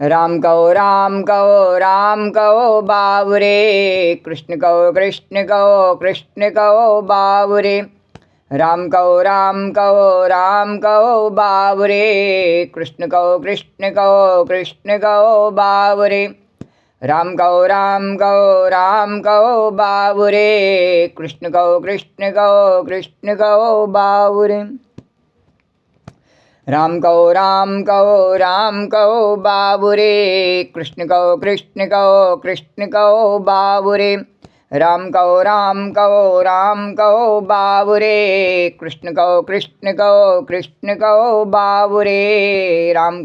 राम कहो बाबुरे, कृष्ण कहो बाबुरे। राम कहो बाबुरे, कृष्ण कहो बाबुरे। राम कहो बाबुरे, कृष्ण कहो बाबुरे। राम कहो बाबुरे, कृष्ण कहो बाबुरे। राम कहो बाबुरे, कृष्ण कहो बाबुरे। राम कहो बाबुरे, कृष्ण कहो बाबुरे। राम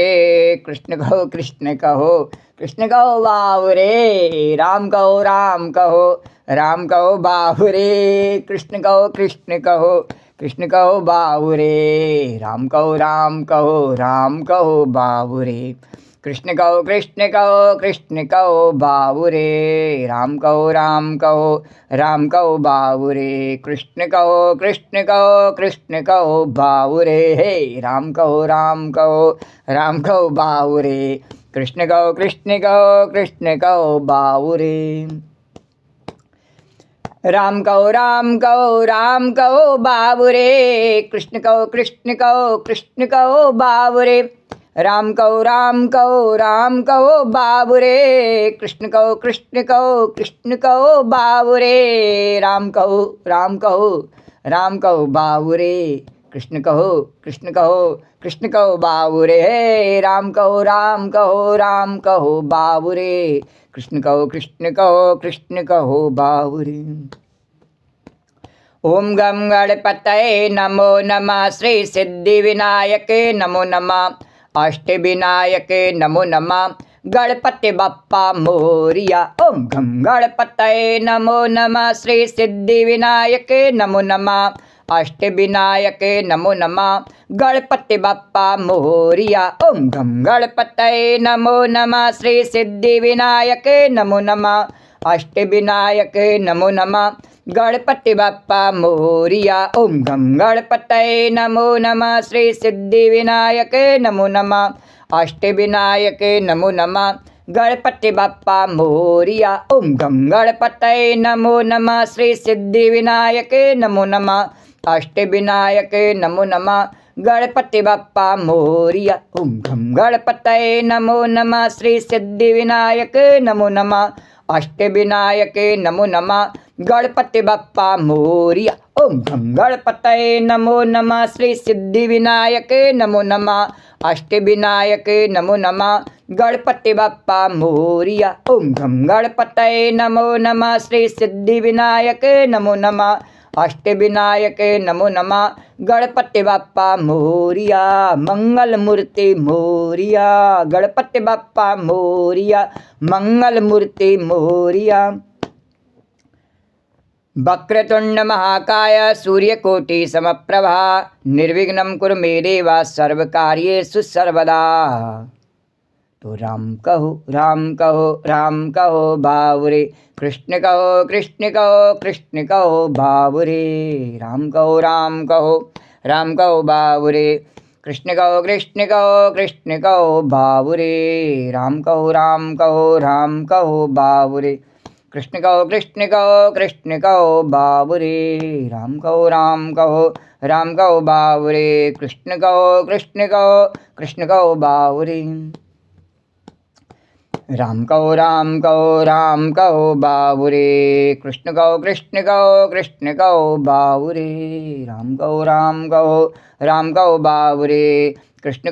कहो बाबुरे, कृष्ण कहो बाबुरे। राम कहो बाबुरे, कृष्ण कहो बाबुरे। राम कहो बाबुरे, कृष्ण कहो बाबुरे। हे राम कहो बाबुरे, कृष्ण कहो बाबुरे। राम कहो बाबुरे, कृष्ण कहो बाबुरे। राम कहो बाबुरे, कृष्ण कहो बाबुरे। राम कहो बाबुरे, कृष्ण कहो बाबुरे। हे राम कहो बाबुरे, कृष्ण कहो बाबुरे। ओम गम गणपतये नमो नमः, श्री सिद्धि विनायके नमो नमः, अष्टविनायके नमो नमः, गणपति बप्पा मोरिया। ओम गम गणपतये नमो नमः, श्री सिद्धि विनायके नमो नमः, अष्टविनायके नमो नमः, गणपति बप्पा मोरिया। ओम गम गणपतये नमो नमः, श्री सिद्धि विनायके नमो नमः, अष्टविनायके नमो नमः, गणपति बप्पा मोरिया। ओम गम गणपतये नमो नमः, श्री सिद्धि विनायके नमो नमः, अष्टविनायके नमो नमः, गणपति बप्पा मोरिया। ओम गम गणपतये नमो नमः, श्री सिद्धि विनायके नमो नमः, अष्टविनायके नमो नमः, गणपति बप्पा मोरिया। ओम गम गणपतये नमो नमः, श्री सिद्धि विनायके नमो नमः, अष्टविनायके नमो नमः, गणपति बप्पा मोरिया। ओम गम गणपतये नमो नमः, श्री सिद्धि विनायके नमो नमः, अष्टविनायके नमो नमः, गणपति बप्पा मोरिया। ओम गम गणपतये नमो नमः, श्री सिद्धि विनायके नमो नमः, अष्टविनायके नमो नमः, गणपति बप्पा मोरिया। मंगल मूर्ति मोरिया, गणपति बप्पा मोरिया, मंगल मूर्ति मोरिया। वक्रतुंड महाकाय सूर्यकोटि समप्रभा, निर्विघ्नं कुरु मे देव सर्वकार्येषु सर्वदा। तो राम कहो बाबुरे, कृष्ण कहो बाबुरे। राम कहो बाबुरे, कृष्ण कहो बाबुरे। राम कहो बाबुरे, कृष्ण कहो बाबुरे। राम कहो बाबुरे, कृष्ण कहो बाबुरे। राम कहो बाबुरे, कृष्ण कहो बाबुरे। राम कहो बाबुरे, कृष्ण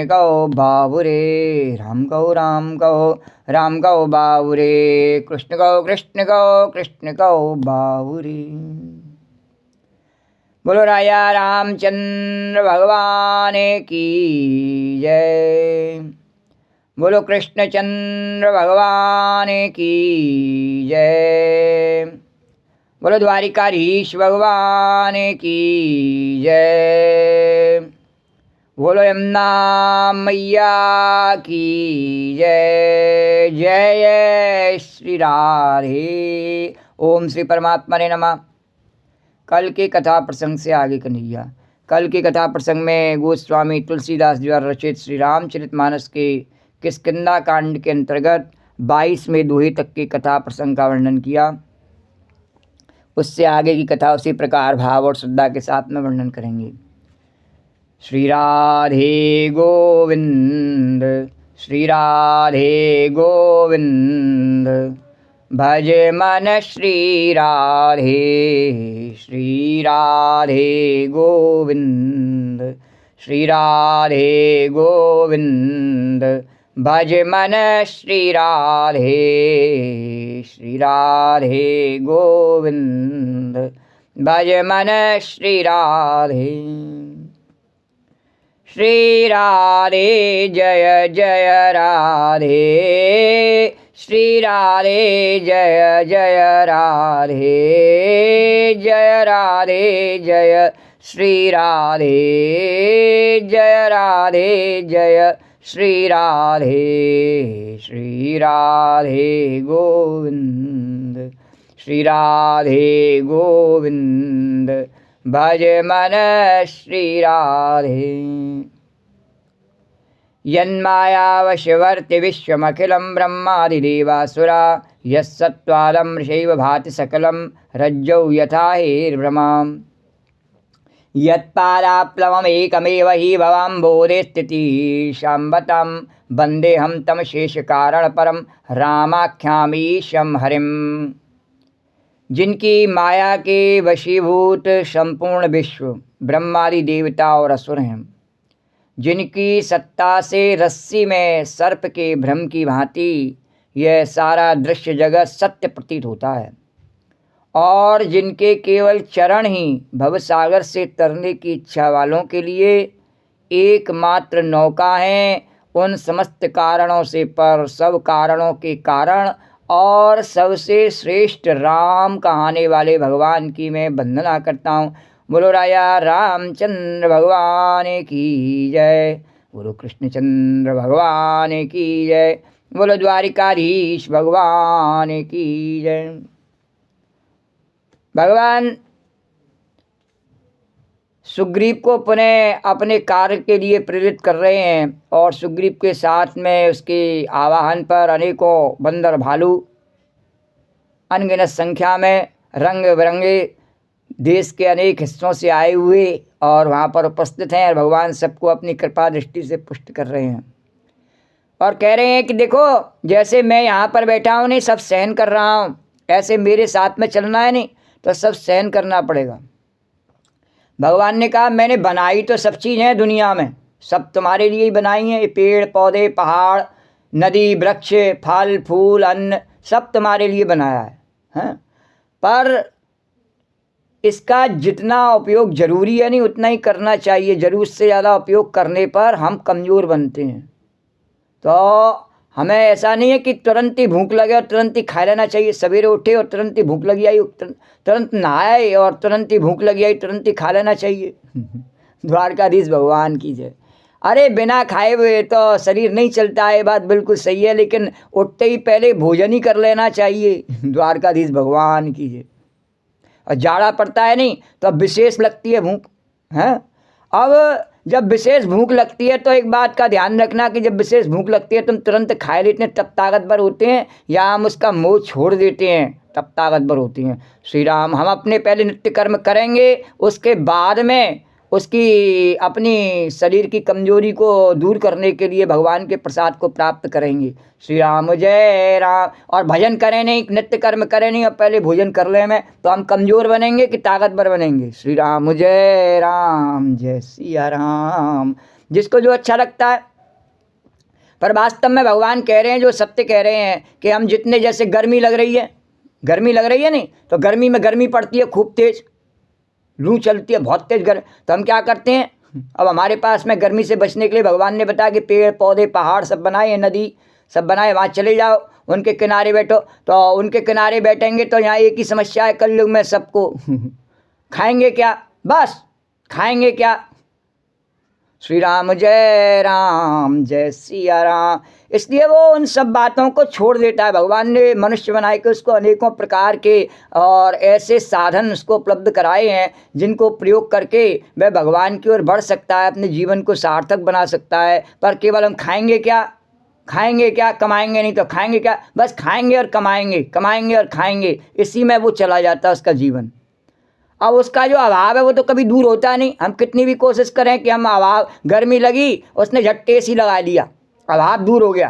कहो बाबुरे। राम कहो बाबुरे, कृष्ण कहो बाबुरे। बोलो राया रामचंद्र भगवान की जय। बोलो कृष्णचंद्र भगवान की जय। बोलो द्वारिकाधीश भगवान की जय। बोलो यमुना मैया की जय। जय श्री राधे। ओम श्री परमात्मा ने नमः। कल के कथा प्रसंग से आगे कन्हैया। कल की कथा प्रसंग में गोस्वामी तुलसीदास द्वारा रचित श्री रामचरितमानस के किष्किंधा कांड के अंतर्गत 22वें दोहे तक की कथा प्रसंग का वर्णन किया। उससे आगे की कथा उसी प्रकार भाव और श्रद्धा के साथ में वर्णन करेंगे। श्री राधे गोविंद, श्री राधे गोविंद, भज मन श्री राधे, श्री राधे गोविंद, श्री राधे गोविंद, भज मन श्री राधे, श्री राधे गोविंद, भज मन श्री राधे। श्री राधे जय जय राधे, श्री राधे जय जय राधे, जय राधे जय श्री राधे, जय राधे जय श्री राधे, श्री राधे गोविंद, श्री राधे गोविंद, भज मन श्री राधे। यन्मायावशवर्ति विश्वमखिलं ब्रह्मादिदेवासुरा, यस्सत्त्वालं ऋषैव भाति सकलं रज्जौ यथा हेर्भ्रमाम्। यत्पादाप्लवमेकमेव हि भवाम्बोधे स्थितिशाम्बतां, वन्देऽहं तं शेषकारणपरं रामाख्यामीशं हरिम्। जिनकी माया के वशीभूत संपूर्ण विश्व ब्रह्मादि देवता और असुर हैं, जिनकी सत्ता से रस्सी में सर्प के भ्रम की भांति यह सारा दृश्य जगत सत्य प्रतीत होता है, और जिनके केवल चरण ही भवसागर से तरने की इच्छा वालों के लिए एकमात्र नौका हैं, उन समस्त कारणों से पर सब कारणों के कारण और सबसे श्रेष्ठ राम कहाने वाले भगवान की मैं वंदना करता हूँ। बोलो राजा रामचंद्र भगवान की जय, बोलो कृष्णचंद्र भगवान की जय, बोलो द्वारिकाधीश भगवान की जय। भगवान सुग्रीव को पुनः अपने कार्य के लिए प्रेरित कर रहे हैं, और सुग्रीव के साथ में उसके आवाहन पर अनेकों बंदर भालू अनगिनत संख्या में रंग बिरंगे देश के अनेक हिस्सों से आए हुए और वहाँ पर उपस्थित हैं, और भगवान सबको अपनी कृपा दृष्टि से पुष्ट कर रहे हैं और कह रहे हैं कि देखो, जैसे मैं यहाँ पर बैठा हूँ नहीं, सब सहन कर रहा हूँ, ऐसे मेरे साथ में चलना है नहीं तो सब सहन करना पड़ेगा। भगवान ने कहा मैंने बनाई तो सब चीज़ हैं दुनिया में, सब तुम्हारे लिए ही बनाई हैं, ये पेड़ पौधे पहाड़ नदी वृक्ष फल फूल अन्न सब तुम्हारे लिए बनाया है, पर इसका जितना उपयोग ज़रूरी है नहीं उतना ही करना चाहिए। ज़रूरत से ज़्यादा उपयोग करने पर हम कमज़ोर बनते हैं। तो हमें ऐसा नहीं है कि तुरंत ही भूख लगे और तुरंत ही खा लेना चाहिए। सवेरे उठे और तुरंत ही भूख लगी आई, तुरंत नहाए और तुरंत ही भूख लगी आई, तुरंत ही खा लेना चाहिए। द्वारकाधीश भगवान की जय। अरे बिना खाए हुए तो शरीर नहीं चलता है, बात बिल्कुल सही है, लेकिन उठते ही पहले भोजन ही कर लेना चाहिए। द्वारकाधीश भगवान की जय। और जाड़ा पड़ता है नहीं तो अब विशेष लगती है भूख, हैं। अब जब विशेष भूख लगती है तो एक बात का ध्यान रखना कि जब विशेष भूख लगती है तुम तुरंत खाए लेते हैं तब ताकतवर होते हैं, या हम उसका मोह छोड़ देते हैं तब ताकतवर होती हैं। श्री राम, हम अपने पहले नित्य कर्म करेंगे, उसके बाद में उसकी अपनी शरीर की कमजोरी को दूर करने के लिए भगवान के प्रसाद को प्राप्त करेंगे। श्री राम जय राम। और भजन करें नहीं, नित्य कर्म करें नहीं और पहले भोजन कर ले में, तो हम कमज़ोर बनेंगे कि ताकतवर बनेंगे। श्री राम जय राम, जय सिया राम। जिसको जो अच्छा लगता है, पर वास्तव में भगवान कह रहे हैं, जो सत्य कह रहे हैं कि हम जितने, जैसे गर्मी लग रही है नहीं, तो गर्मी में गर्मी पड़ती है खूब तेज, लू चलती है बहुत तेज गर्मी, तो हम क्या करते हैं, अब हमारे पास में गर्मी से बचने के लिए भगवान ने बताया कि पेड़ पौधे पहाड़ सब बनाए, नदी सब बनाए, वहाँ चले जाओ, उनके किनारे बैठो। तो उनके किनारे बैठेंगे तो यहाँ एक ही समस्या है कलयुग में सबको, खाएंगे क्या, बस खाएंगे क्या। श्री राम जय सिया राम। इसलिए वो उन सब बातों को छोड़ देता है। भगवान ने मनुष्य बनाए के उसको अनेकों प्रकार के और ऐसे साधन उसको उपलब्ध कराए हैं जिनको प्रयोग करके वह भगवान की ओर बढ़ सकता है, अपने जीवन को सार्थक बना सकता है। पर केवल हम खाएंगे क्या, कमाएंगे नहीं तो खाएंगे क्या, बस खाएंगे और कमाएंगे और खाएंगे, इसी में वो चला जाता है उसका जीवन। अब उसका जो अभाव है वो तो कभी दूर होता नहीं। हम कितनी भी कोशिश करें कि हम अभाव, गर्मी लगी उसने झट एसी लगा लिया, अभाव दूर हो गया,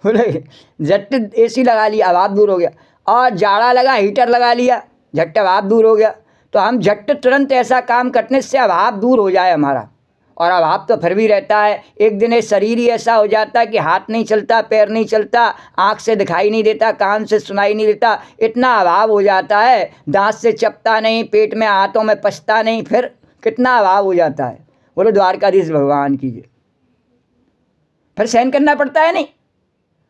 बोले झट एसी लगा लिया, अभाव दूर हो गया। और जाड़ा लगा, हीटर लगा लिया, झट अभाव दूर हो गया। तो हम झट तुरंत ऐसा काम करने से अभाव दूर हो जाए हमारा। और अभाव तो फिर भी रहता है। एक दिन ये शरीर ही ऐसा हो जाता है कि हाथ नहीं चलता, पैर नहीं चलता, आँख से दिखाई नहीं देता, कान से सुनाई नहीं देता, इतना अभाव हो जाता है। दांत से चपता नहीं, पेट में हाथों में पचता नहीं, फिर कितना अभाव हो जाता है। बोलो द्वारकाधीश भगवान कीजिए। फिर सहन करना पड़ता है नहीं।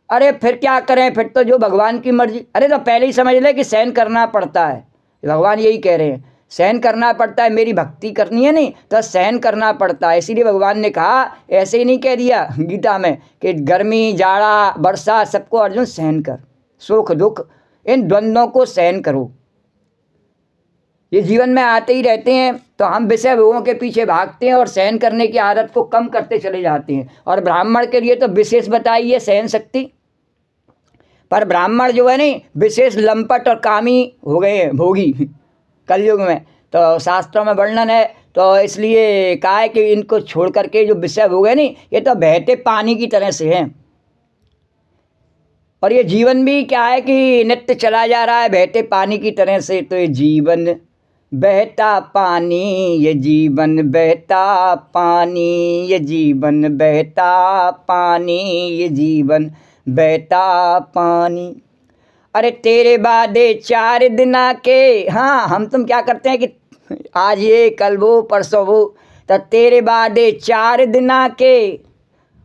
अरे फिर क्या करें, फिर तो जो भगवान की मर्जी। अरे तो पहले ही समझ ले कि सहन करना पड़ता है। भगवान यही कह रहे हैं, सहन करना पड़ता है। मेरी भक्ति करनी है नहीं तो सहन करना पड़ता है। इसीलिए भगवान ने कहा, ऐसे ही नहीं कह दिया गीता में कि गर्मी, जाड़ा, वर्षा सबको अर्जुन सहन कर, सुख दुख इन द्वंद्वों को सहन करो। ये जीवन में आते ही रहते हैं तो हम विषय भोगों के पीछे भागते हैं और सहन करने की आदत को कम करते चले जाते हैं। और ब्राह्मण के लिए तो विशेष बताई है सहन शक्ति। पर ब्राह्मण जो है नहीं, विशेष लंपट और कामी हो गए हैं, भोगी कलयुग में। तो शास्त्रों में वर्णन है, तो इसलिए कहा है कि इनको छोड़ करके जो विषय भोग है नहीं, ये तो बहते पानी की तरह से हैं। और ये जीवन भी क्या है कि नित्य चला जा रहा है बहते पानी की तरह से। तो ये जीवन बहता पानी, ये जीवन बहता पानी, ये जीवन बहता पानी, ये जीवन बहता पानी। अरे तेरे वादे 4 दिना के। हाँ, हम तुम क्या करते हैं कि आज ये, कल वो, परसों वो, तो तेरे वादे 4 दिना के।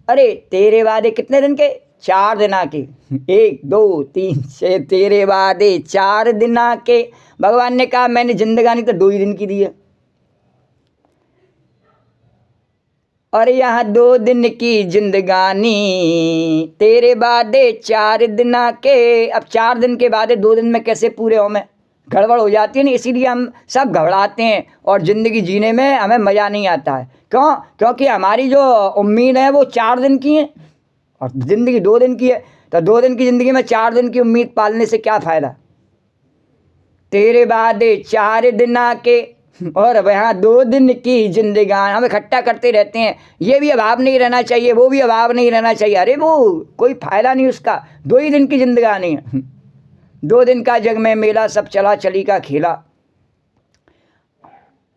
अरे तेरे वादे कितने दिन के? 4 दिना के। 1 2 3 6, तेरे वादे 4 दिना के। भगवान ने कहा मैंने जिंदगानी तो 2 ही दिन की दी है। और यहाँ 2 दिन की जिंदगानी, तेरे वादे 4 दिना के। अब 4 दिन के वादे 2 दिन में कैसे पूरे हो? में गड़बड़ हो जाती है ना। इसीलिए हम सब घबराते हैं और ज़िंदगी जीने में हमें मज़ा नहीं आता है। क्यों? क्योंकि हमारी जो उम्मीद है वो 4 दिन की है और ज़िंदगी 2 दिन की है। तो 2 दिन की ज़िंदगी में 4 दिन की उम्मीद पालने से क्या फ़ायदा? तेरे वादे 4 दिना के और वहाँ 2 दिन की जिंदगानी। हम इकट्ठा करते रहते हैं, ये भी अभाव नहीं रहना चाहिए, वो भी अभाव नहीं रहना चाहिए। अरे वो कोई फायदा नहीं उसका। 2 ही दिन की जिंदगानी है। 2 दिन का जग में मेला, सब चला चली का खेला।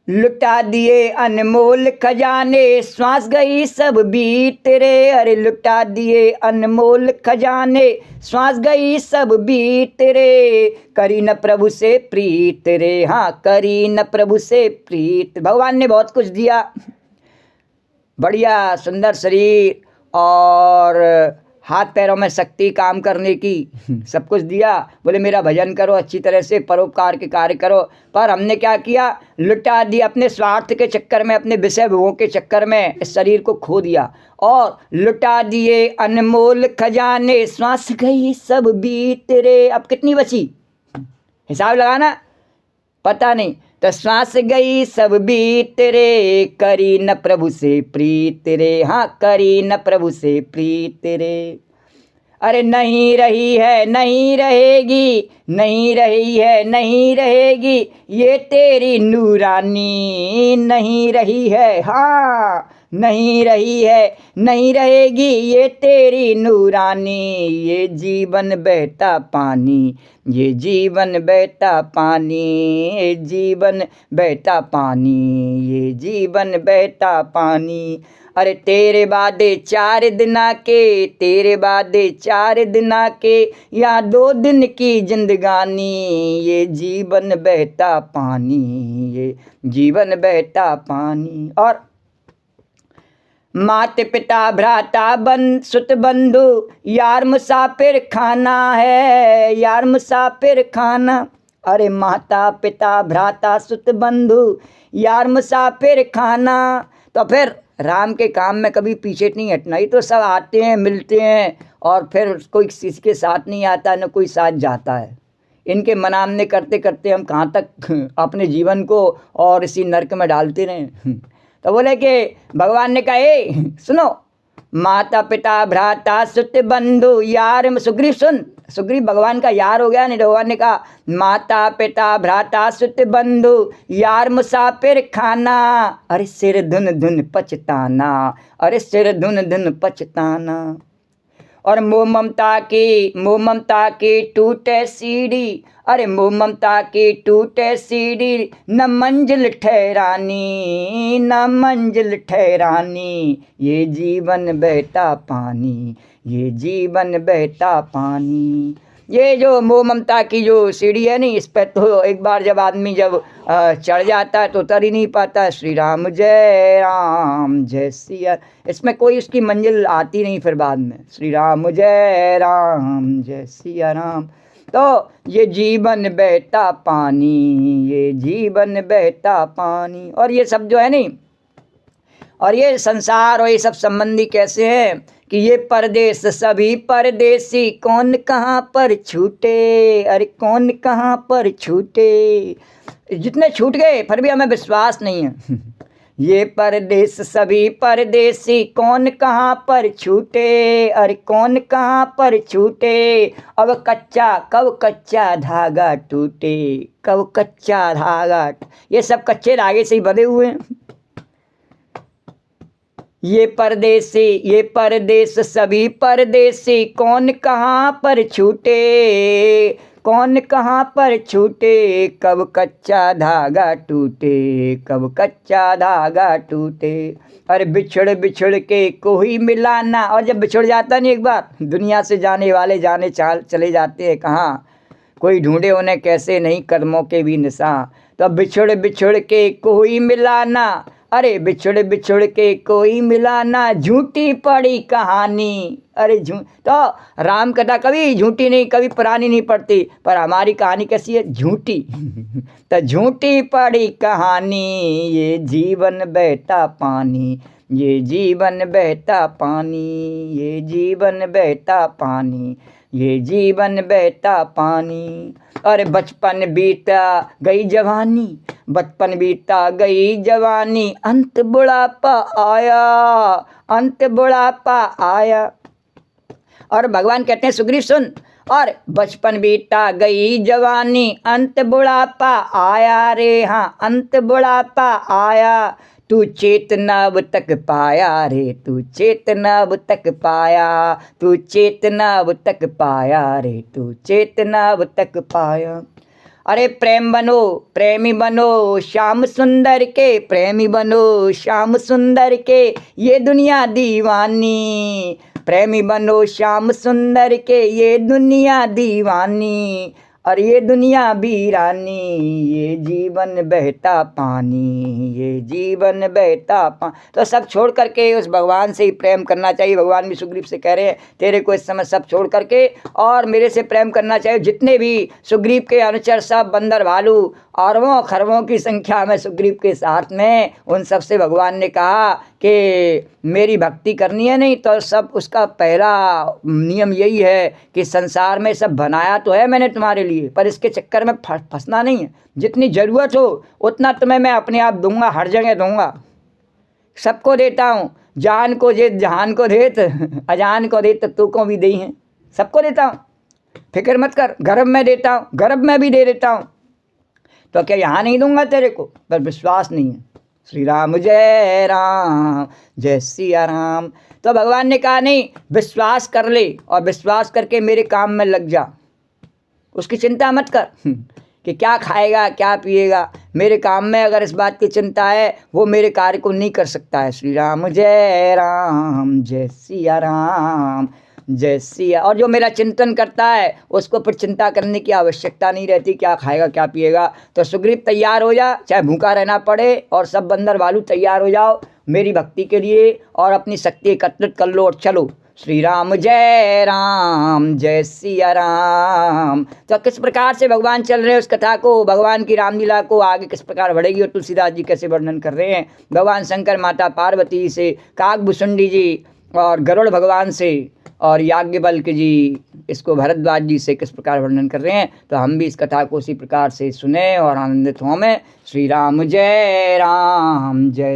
लुटा दिए अनमोल खजाने, श्वास गई सब बीत रे। अरे लुटा दिए अनमोल खजाने, श्वास गई सब बीत रे। करी न प्रभु से प्रीत रे। हाँ, करी न प्रभु से प्रीत। भगवान ने बहुत कुछ दिया, बढ़िया सुंदर शरीर और हाथ पैरों में शक्ति काम करने की, सब कुछ दिया। बोले मेरा भजन करो, अच्छी तरह से परोपकार के कार्य करो। पर हमने क्या किया? लुटा दिया अपने स्वार्थ के चक्कर में, अपने विषय भोगों के चक्कर में इस शरीर को खो दिया। और लुटा दिए अनमोल खजाने, श्वास गई सब बीत रे। अब कितनी बची हिसाब लगाना, पता नहीं। तो श्वास गई सब बीत रे, करी न प्रभु से प्रीत रे। हाँ, करी न प्रभु से प्रीत रे। अरे नहीं रही है, नहीं रहेगी, नहीं रही है, नहीं रहेगी, ये तेरी नूरानी। नहीं रही है, हाँ, नहीं रही है, नहीं रहेगी, ये तेरी नूरानी। ये जीवन बहता पानी, ये जीवन बहता पानी, ये जीवन बहता पानी, ये जीवन बहता पानी। अरे तेरे वादे 4 दिना के, तेरे वादे 4 दिना के, या 2 दिन की जिंदगानी। ये जीवन बहता पानी, ये जीवन बहता पानी। और मात पिता भ्राता बन सुत बंधु, यार मुसाफिर खाना है, यार मुसाफिर खाना। अरे माता पिता भ्राता सुत बंधु, यार मुसाफिर खाना। तो फिर राम के काम में कभी पीछे नहीं हटना। ये तो सब आते हैं, मिलते हैं, और फिर कोई किसी के साथ नहीं आता, न कोई साथ जाता है। इनके मनामने करते करते हम कहाँ तक अपने जीवन को और इसी नरक में डालते रहें। तो बोले कि भगवान ने कहा, ए सुनो, माता पिता भ्राता सुत बंधु यार, सुग्रीव सुन, सुग्रीव भगवान का यार हो गया नहीं। भगवान ने कहा, माता पिता भ्राता सुत बंधु यार मुसाफिर खाना, अरे सिर धुन धुन पछताना, अरे सिर धुन धुन पछताना। और मोह ममता की टूटे सीढ़ी, अरे मोह ममता की टूटे सीढ़ी, न मंजिल ठहरानी, न मंजिल ठहरानी, ये जीवन बहता पानी, ये जीवन बहता पानी। ये जो मोह ममता की जो सीढ़ी है नहीं, इस पर तो एक बार जब आदमी जब चढ़ जाता है तो उतर ही नहीं पाता। श्री राम जय सिया, इसमें कोई उसकी मंजिल आती नहीं फिर बाद में। श्री राम जय सिया राम। तो ये जीवन बहता पानी, ये जीवन बहता पानी। और ये सब जो है नहीं, और ये संसार और ये सब संबंधी कैसे हैं कि ये परदेश सभी परदेसी, कौन कहाँ पर छूटे, अरे कौन कहाँ पर छूटे। जितने छूट गए फिर भी हमें विश्वास नहीं है। ये परदेश सभी परदेसी, कौन कहाँ पर छूटे, अरे कौन कहाँ पर छूटे। अब कब कच्चा धागा टूटे, कब कच्चा धागा। ये सब कच्चे धागे से ही बंधे हुए हैं। ये परदेश सभी परदेसी, कौन कहाँ पर छूटे, कौन कहाँ पर छूटे। कब कच्चा धागा टूटे, कब कच्चा धागा टूटे। अरे बिछड़ के कोई मिलाना। और जब बिछड़ जाता नहीं एक बार, दुनिया से जाने वाले चले जाते हैं कहाँ, कोई ढूंढे उन्हें कैसे नहीं कर्मों के भी निशान। तो बिछड़ के कोई मिलाना, अरे बिछड़ के कोई मिलाना, झूठी पड़ी कहानी। अरे तो राम कथा कभी झूठी नहीं, कभी पुरानी नहीं पड़ती, पर हमारी कहानी कैसी है, झूठी। तो झूठी पड़ी कहानी, ये जीवन बहता पानी, ये जीवन बहता पानी, ये जीवन बहता पानी, ये जीवन बहता पानी। अरे बचपन बीता गई जवानी, बचपन बीता गई जवानी, अंत बुढ़ापा आया, अंत बुढ़ापा आया। और भगवान कहते हैं, सुग्रीव सुन, और बचपन बीता गई जवानी, अंत बुढ़ापा आया रे, हाँ अंत बुढ़ापा आया। तू चेतना अब तक पाया रे, तू चेतना अब तक पाया, तू चेतना अब तक पाया रे, तू चेतना अब तक पाया। अरे प्रेम बनो, प्रेमी बनो श्याम सुंदर के, प्रेमी बनो श्याम सुंदर के, ये दुनिया दीवानी। प्रेमी बनो श्याम सुंदर के, ये दुनिया दीवानी, और ये दुनिया वीरानी, ये जीवन बहता पानी, ये जीवन बहता पानी। तो सब छोड़ करके उस भगवान से ही प्रेम करना चाहिए। भगवान भी सुग्रीव से कह रहे हैं, तेरे को इस समय सब छोड़ करके और मेरे से प्रेम करना चाहिए। जितने भी सुग्रीव के अनुचर सब बंदर भालू अरबों खरबों की संख्या में सुग्रीव के साथ में, उन सब से भगवान ने कहा कि मेरी भक्ति करनी है नहीं तो सब उसका पहला नियम यही है कि संसार में सब बनाया तो है मैंने तुम्हारे लिए, पर इसके चक्कर में फंसना नहीं है। जितनी ज़रूरत हो उतना तुम्हें मैं अपने आप दूंगा, हर जगह दूंगा, सबको देता हूँ। जान को दे जहान को देत, अजान को देत तू को भी दे हैं, सबको देता हूँ, फिक्र मत कर। गर्भ में देता हूँ, गर्भ में भी दे देता हूँ, तो क्या यहाँ नहीं दूंगा तेरे को? पर विश्वास नहीं है। श्री राम जय सिया राम। तो भगवान ने कहा नहीं, विश्वास कर ले और विश्वास करके मेरे काम में लग जा, उसकी चिंता मत कर कि क्या खाएगा क्या पिएगा। मेरे काम में अगर इस बात की चिंता है, वो मेरे कार्य को नहीं कर सकता है। श्री राम जय सिया राम जय सिया। और जो मेरा चिंतन करता है उसको फिर चिंता करने की आवश्यकता नहीं रहती क्या खाएगा क्या पिएगा। तो सुग्रीव तैयार हो जा, चाहे भूखा रहना पड़े, और सब बंदर भालू तैयार हो जाओ मेरी भक्ति के लिए, और अपनी शक्ति एकत्रित कर लो और चलो। श्री राम जय राम जय सिया राम। तो किस प्रकार से भगवान चल रहे हैं उस कथा को, भगवान की रामलीला को आगे किस प्रकार बढ़ेगी और तुलसीदास जी कैसे वर्णन कर रहे हैं, भगवान शंकर माता पार्वती से, काकभूषुंडी जी और गरुड़ भगवान से और याज्ञवल्क्य जी इसको भरद्वाज जी से किस प्रकार वर्णन कर रहे हैं। तो हम भी इस कथा को उसी प्रकार से सुने और आनंदित हों में। श्री राम जय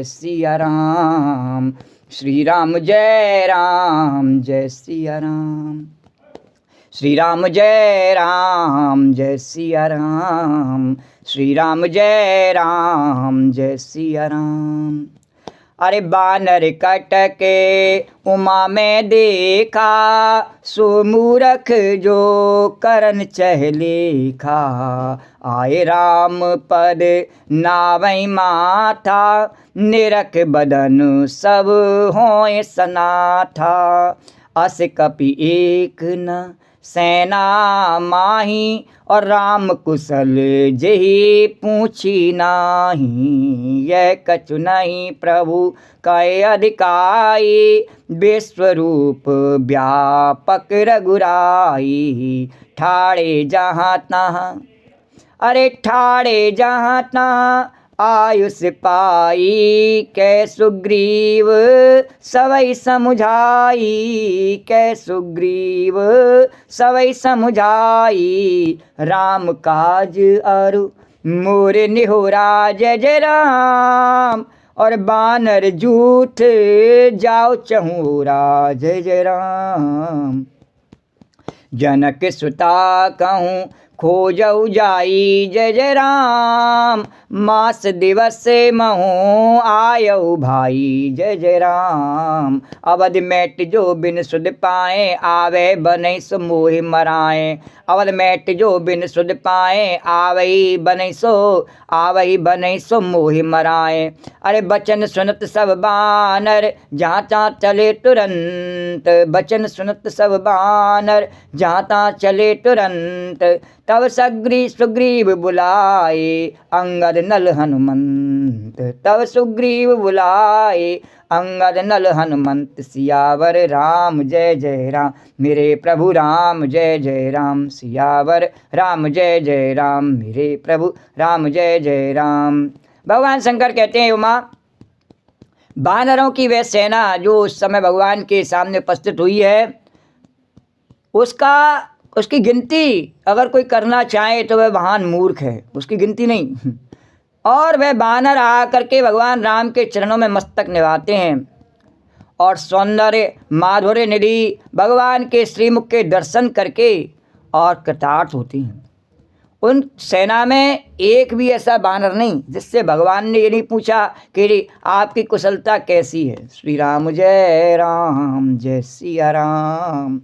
सिया राम, श्री राम जय सिया राम, श्री राम जय सिया राम, श्री राम जय सिया राम। अरे बानर कटके उमा में देखा, सुमूरख जो करन चहलेखा, आए राम पद नावै माथा, निरख बदन सब होए सनाथा, अस कपि एक न सेना माही, और राम कुशल जेहि पूछी नाही, यह कछु नहीं प्रभु कै अधिकाई, विश्वरूप व्यापक रघुराई, ठाड़े जहाँ तहाँ, अरे ठाड़े जहाँ तहाँ आयुष पाई, कै सुग्रीव सवै समुझाई, कै सुग्रीव सवै समुझाई, राम काज अरु मोर निहोरा जय जय राम, और बानर जूठ जाओ चहूरा जय जय राम। जनक सुता कहूँ खोजऊ जाई जय जय राम, मास दिवस महू आयऊ भाई जय जय राम, अवध मैट जो बिन सुध पाए, आवे बनई सो मोहि मराए, अवध मैट जो बिन सुध पाए, आवई बनई सो मोहि मराए, अरे बचन सुनत सब बानर जहाँ तहाँ चले तुरंत, बचन सुनत सब बानर जहाँ तहाँ चले तुरंत, तब सुग्रीव बुलाए अंगद नल हनुमंत, तब सुग्रीव बुलाए अंगद नल हनुमंत, सियावर राम जय जय राम, मेरे प्रभु राम जय जय राम, सियावर राम जय जय राम, मेरे प्रभु राम जय जय राम। भगवान शंकर कहते हैं उमा, बानरों की वह सेना जो उस समय भगवान के सामने उपस्थित हुई है, उसकी गिनती अगर कोई करना चाहे तो वह महान मूर्ख है, उसकी गिनती नहीं। और वह बानर आ करके भगवान राम के चरणों में मस्तक निभाते हैं और सौंदर्य माधुर्य निधि भगवान के श्रीमुख के दर्शन करके और कृतार्थ होती हैं। उन सेना में एक भी ऐसा बानर नहीं जिससे भगवान ने ये नहीं पूछा कि आपकी कुशलता कैसी है। श्री राम जय सिया राम।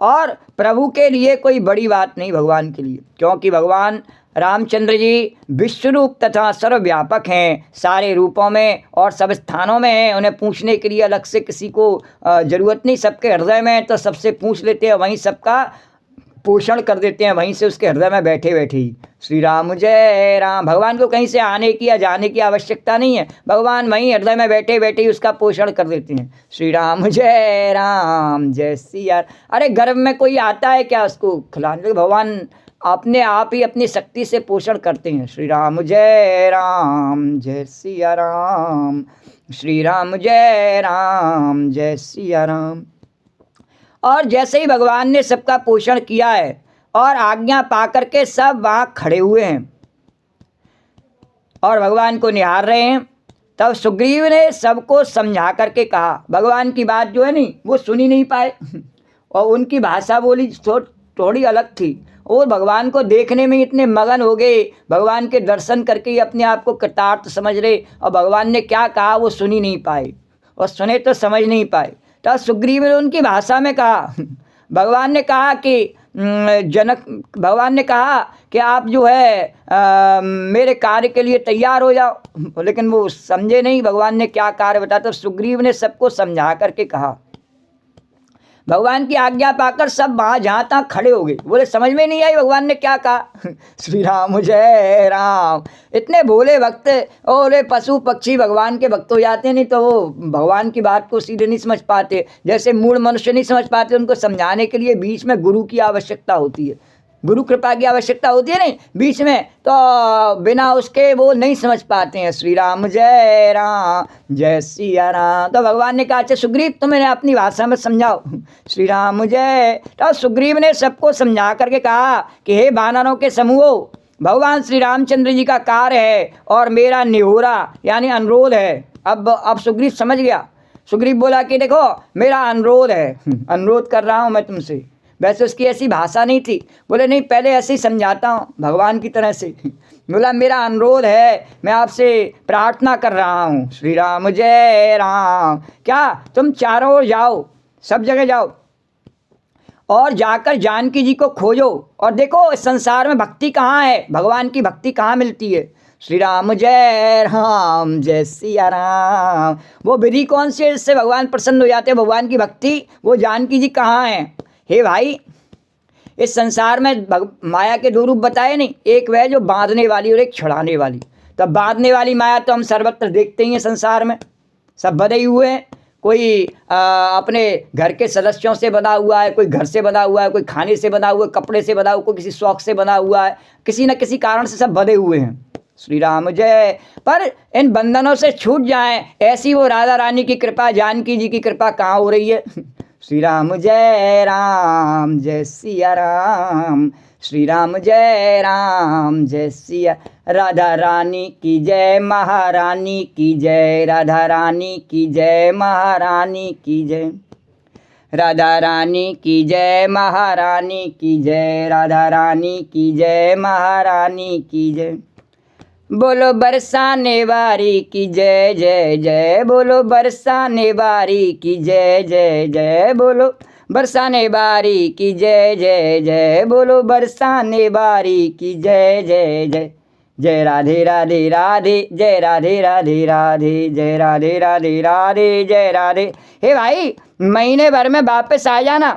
और प्रभु के लिए कोई बड़ी बात नहीं भगवान के लिए, क्योंकि भगवान रामचंद्र जी विश्वरूप तथा सर्वव्यापक हैं, सारे रूपों में और सब स्थानों में हैं। उन्हें पूछने के लिए अलग से किसी को ज़रूरत नहीं, सबके हृदय में तो सबसे पूछ लेते हैं, वहीं सबका पोषण कर देते हैं, वहीं से उसके हृदय में बैठे बैठे ही। श्री राम जय राम। भगवान को कहीं से आने की या जाने की आवश्यकता नहीं है, भगवान वहीं हृदय में बैठे बैठे ही उसका पोषण कर देते हैं। श्री राम जय सिया। अरे गर्भ में कोई आता है क्या उसको खिलाने, भगवान अपने आप ही अपनी शक्ति से पोषण करते हैं। श्री राम जय सिया राम, श्री राम जय सिया राम। और जैसे ही भगवान ने सबका पोषण किया है और आज्ञा पा करके सब वहाँ खड़े हुए हैं और भगवान को निहार रहे हैं, तब सुग्रीव ने सबको समझा करके कहा। भगवान की बात जो है नहीं वो सुन ही नहीं पाए और उनकी भाषा बोली थोड़ी अलग थी। वो भगवान को देखने में इतने मगन हो गए, भगवान के दर्शन करके ही अपने आप को कृतार्थ समझ रहे, और भगवान ने क्या कहा वो सुन ही नहीं पाए और सुने तो समझ नहीं पाए। तब सुग्रीव ने उनकी भाषा में कहा, भगवान ने कहा कि भगवान ने कहा कि आप जो है मेरे कार्य के लिए तैयार हो जाओ, लेकिन वो समझे नहीं भगवान ने क्या कार्य बताया। तो सुग्रीव ने सबको समझा करके कहा, भगवान की आज्ञा पाकर सब वहाँ जहाँ तहाँ खड़े हो गए। बोले समझ में नहीं आई भगवान ने क्या कहा। श्री राम जय राम। इतने भोले भक्त और पशु पक्षी भगवान के भक्त हो जाते हैं, नहीं तो वो भगवान की बात को सीधे नहीं समझ पाते। जैसे मूढ़ मनुष्य नहीं समझ पाते, उनको समझाने के लिए बीच में गुरु की आवश्यकता होती है, गुरु कृपा की आवश्यकता होती है नहीं बीच में, तो बिना उसके वो नहीं समझ पाते हैं। श्री राम जय राम जय सिया राम। तो भगवान ने कहा अच्छा सुग्रीव तुम्हें अपनी भाषा में समझाओ। श्री राम जय। तो सुग्रीव ने सबको समझा करके कहा कि हे वानरों के समूह, भगवान श्री रामचंद्र जी का कार्य है और मेरा निहोरा यानी अनुरोध है। अब सुग्रीव समझ गया। सुग्रीव बोला कि देखो मेरा अनुरोध है, अनुरोध कर रहा हूँ मैं तुमसे। वैसे उसकी ऐसी भाषा नहीं थी। बोले नहीं पहले ऐसे ही समझाता हूँ भगवान की तरह से। बोला मेरा अनुरोध है, मैं आपसे प्रार्थना कर रहा हूँ। श्री राम जय राम। क्या तुम चारों ओर जाओ, सब जगह जाओ और जाकर जानकी जी को खोजो और देखो इस संसार में भक्ति कहाँ है, भगवान की भक्ति कहाँ मिलती है। श्री राम जय राम जय सिया राम। वो विधि कौन सी है जिससे भगवान प्रसन्न हो जाते हैं, भगवान की भक्ति। वो जानकी जी कहाँ है। हे भाई इस संसार में माया के दो रूप बताए नहीं, एक वह जो बांधने वाली और एक छुड़ाने वाली। तो बांधने वाली माया तो हम सर्वत्र देखते ही हैं, संसार में सब बधे हुए हैं। कोई अपने घर के सदस्यों से बना हुआ है, कोई घर से बना हुआ है, कोई खाने से बना हुआ है, कपड़े से बना हुआ, कोई किसी शौक से बना हुआ है, किसी न किसी कारण से सब बधे हुए हैं। श्री राम जय। पर इन बंधनों से छूट जाएं ऐसी वो राधा रानी की कृपा, जानकी जी की कृपा कहाँ हो रही है। श्री राम जय सिया राम। श्री राम जय सिया। राधा रानी की जय, महारानी की जय, राधा रानी की जय, महारानी की जय, राधा रानी की जय, महारानी की जय, राधा रानी की जय, महारानी की जय। बोलो बरसाने वारी की जय जय जय, बोलो बरसाने वारी की जय जय जय, बोलो बरसाने वारी की जय जय जय, बोलो बरसाने वारी की जय जय जय। जय राधे राधे राधे, जय राधे राधे राधे, जय राधे राधे राधे, जय राधे। हे भाई महीने भर में वापस आ जाना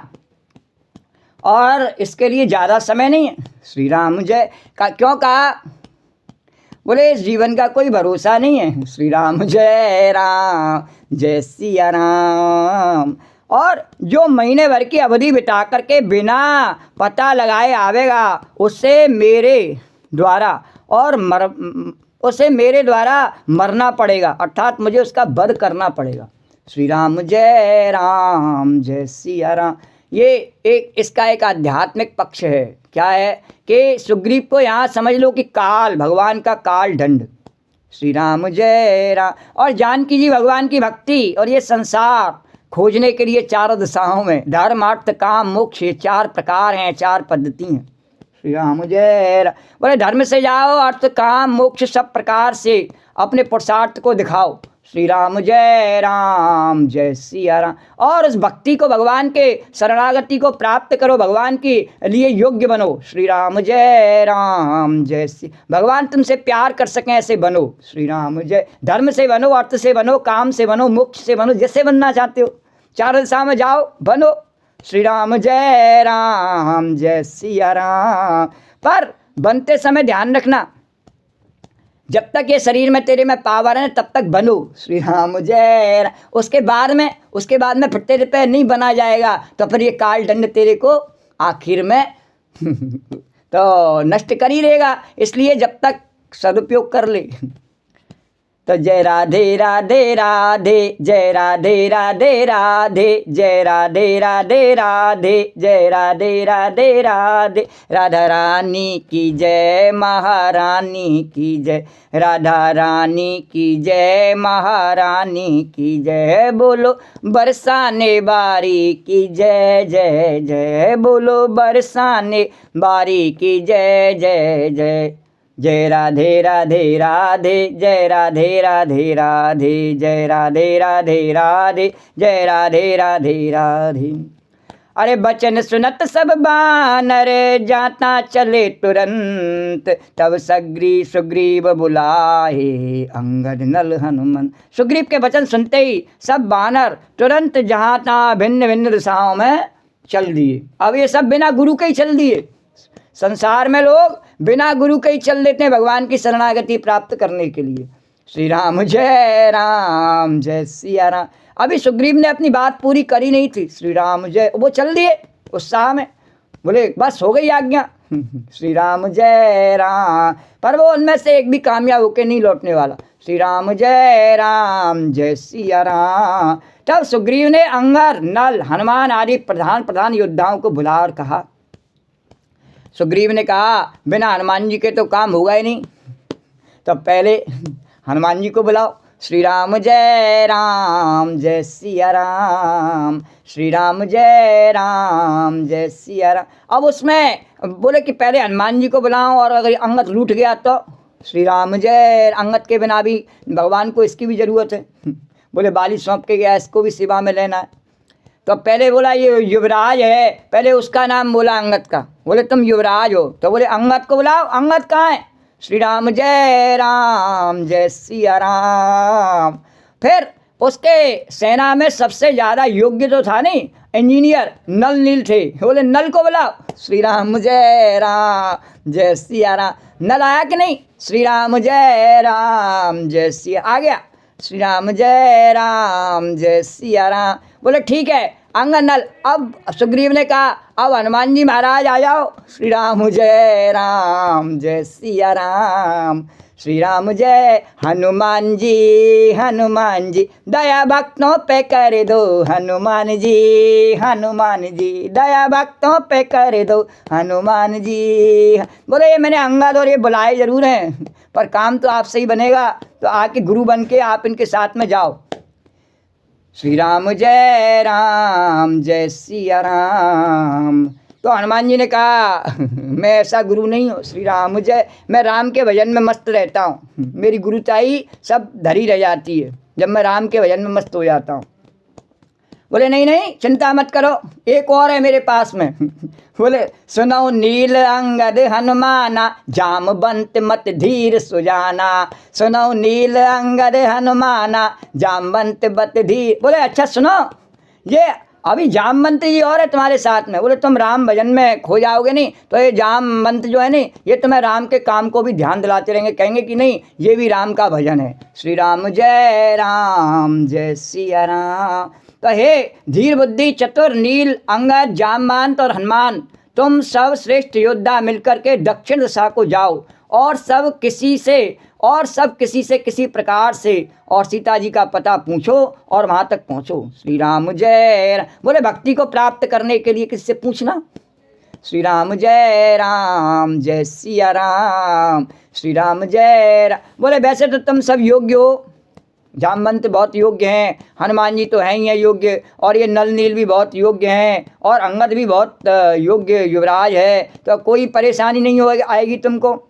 और इसके लिए ज़्यादा समय नहीं है। श्री राम जय का क्यों कहा। बोले इस जीवन का कोई भरोसा नहीं है। श्री राम जय सिया राम। और जो महीने भर की अवधि बिता करके बिना पता लगाए आवेगा उसे मेरे द्वारा उसे मेरे द्वारा मरना पड़ेगा, अर्थात मुझे उसका वध करना पड़ेगा। श्री राम जय सिया राम। ये इसका एक आध्यात्मिक पक्ष है। क्या है कि सुग्रीव को यहाँ समझ लो कि काल, भगवान का काल दंड। श्री राम जय राम। और जानकी जी भगवान की भक्ति और ये संसार खोजने के लिए चारों दिशाओं में धर्म अर्थ काम मोक्ष, ये चार प्रकार हैं, चार पद्धति हैं। श्री राम जय राम। बोले धर्म से जाओ, अर्थ काम मोक्ष सब प्रकार से अपने पुरुषार्थ को दिखाओ। श्री राम जय सिया राम। और उस भक्ति को, भगवान के शरणागति को प्राप्त करो, भगवान के लिए योग्य बनो। श्री राम जय सिया। भगवान तुमसे प्यार कर सकें ऐसे बनो। श्री राम जय। धर्म से बनो, अर्थ से बनो, काम से बनो, मोक्ष से बनो, जैसे बनना चाहते हो चार दिशा में जाओ बनो। श्री राम जय सिया राम। पर बनते समय ध्यान रखना, जब तक ये शरीर में तेरे में पावर है तब तक बनो। श्री राम जय राम। उसके बाद में फिर तेरे पे नहीं बना जाएगा तो फिर ये काल दंड तेरे को आखिर में तो नष्ट कर ही देगा। इसलिए जब तक सदुपयोग कर ले। तो जय राधे राधे राधे, जय राधे राधे राधे, जय राधे राधे राधे, जय राधे राधे राधे। राधा रानी की जय, महारानी की जय, राधा रानी की जय, महारानी की जय। बोलो बरसाने बारी की जय जय जय, बोलो बरसाने बारी की जय जय जय। जय राधे राधे राधे, जय राधे राधे राधे, जय राधे राधे राधे, जय राधे राधे राधे। अरे बचन सुनत सब बानर जाता चले तुरंत, तब सुग्रीव बुलाए अंगद नल हनुमान। सुग्रीव के वचन सुनते ही सब बानर तुरंत जहाँ तहाँ भिन्न भिन्न दिशाओं में चल दिए। अब ये सब बिना गुरु के ही चल दिए। संसार में लोग बिना गुरु के ही चल देते हैं भगवान की शरणागति प्राप्त करने के लिए। श्री राम जय सिया राम। अभी सुग्रीव ने अपनी बात पूरी करी नहीं थी, श्री राम जय, वो चल दिए उत्साह में, बोले बस हो गई आज्ञा, श्री राम जय राम। पर वो उनमें से एक भी कामयाब होकर नहीं लौटने वाला। श्री राम जय सिया राम। तब सुग्रीव ने अंगर नल हनुमान आदि प्रधान योद्धाओं को बुला और कहा, सुग्रीव ने कहा बिना हनुमान जी के तो काम होगा ही नहीं, तो पहले हनुमान जी को बुलाओ। श्री राम जय सिया राम, श्री राम जय सिया राम। अब उसमें बोले कि पहले हनुमान जी को बुलाओ, और अगर अंगद लूट गया तो श्री राम जय। अंगद के बिना भी भगवान को इसकी भी ज़रूरत है। बोले बाली सौंप के गया, इसको भी सेवा में लेना है। तो पहले बोला ये युवराज है, पहले उसका नाम बोला अंगद का। बोले तुम युवराज हो, तो बोले अंगद को बुलाओ। अंगद कहाँ है? श्री राम जय सिया राम। फिर उसके सेना में सबसे ज़्यादा योग्य तो था नहीं, इंजीनियर नल नील थे। बोले नल को बुलाओ। श्री राम जय सिया राम। नल आया कि नहीं? श्री राम जय सिया आ गया। श्री राम जय सिया राम। बोले ठीक है अंगद नल। अब सुग्रीव ने कहा अब हनुमान जी महाराज आ जाओ। श्री राम जय सिया राम। श्री राम जय हनुमान जी दया भक्तों पे कर दो हनुमान जी दया भक्तों पे कर दो हनुमान जी। बोले ये मैंने अंगद और ये बुलाए जरूर हैं, पर काम तो आपसे ही बनेगा, तो आके गुरु बन के आप इनके साथ में जाओ। श्री राम जय सिया राम। तो हनुमान जी ने कहा मैं ऐसा गुरु नहीं हूँ श्री राम जय, मैं राम के भजन में मस्त रहता हूँ, मेरी गुरुताई सब धरी रह जाती है जब मैं राम के भजन में मस्त हो जाता हूँ। बोले नहीं चिंता मत करो, एक और है मेरे पास में। बोले सुनो नील अंगद हनुमाना, जामवंत मत धीर सुजाना। सुनो नील अंगद हनुमाना, जामवंत मत धीर। बोले अच्छा सुनो, ये अभी जामवंत जी और है तुम्हारे साथ में। बोले तुम राम भजन में खो जाओगे नहीं, तो ये जामवंत जो है नहीं, ये तुम्हें राम के काम को भी ध्यान दिलाते रहेंगे, कहेंगे कि नहीं ये भी राम का भजन है। श्री राम जय सिया राम। तो हे धीर बुद्धि चतुर नील अंगद जामवंत और हनुमान, तुम सब श्रेष्ठ योद्धा मिलकर के दक्षिण दिशा को जाओ, और सब किसी से किसी प्रकार से और सीता जी का पता पूछो और वहाँ तक पहुँचो। श्री राम जय। बोले भक्ति को प्राप्त करने के लिए किससे पूछना? श्री राम जय सिया राम। श्री राम जय। बोले वैसे तो तुम सब योग्य हो, जामवंत बहुत योग्य हैं, हनुमान जी तो हैं ही हैं योग्य, और ये नल नील भी बहुत योग्य हैं, और अंगद भी बहुत योग्य युवराज है, तो कोई परेशानी नहीं आएगी तुमको।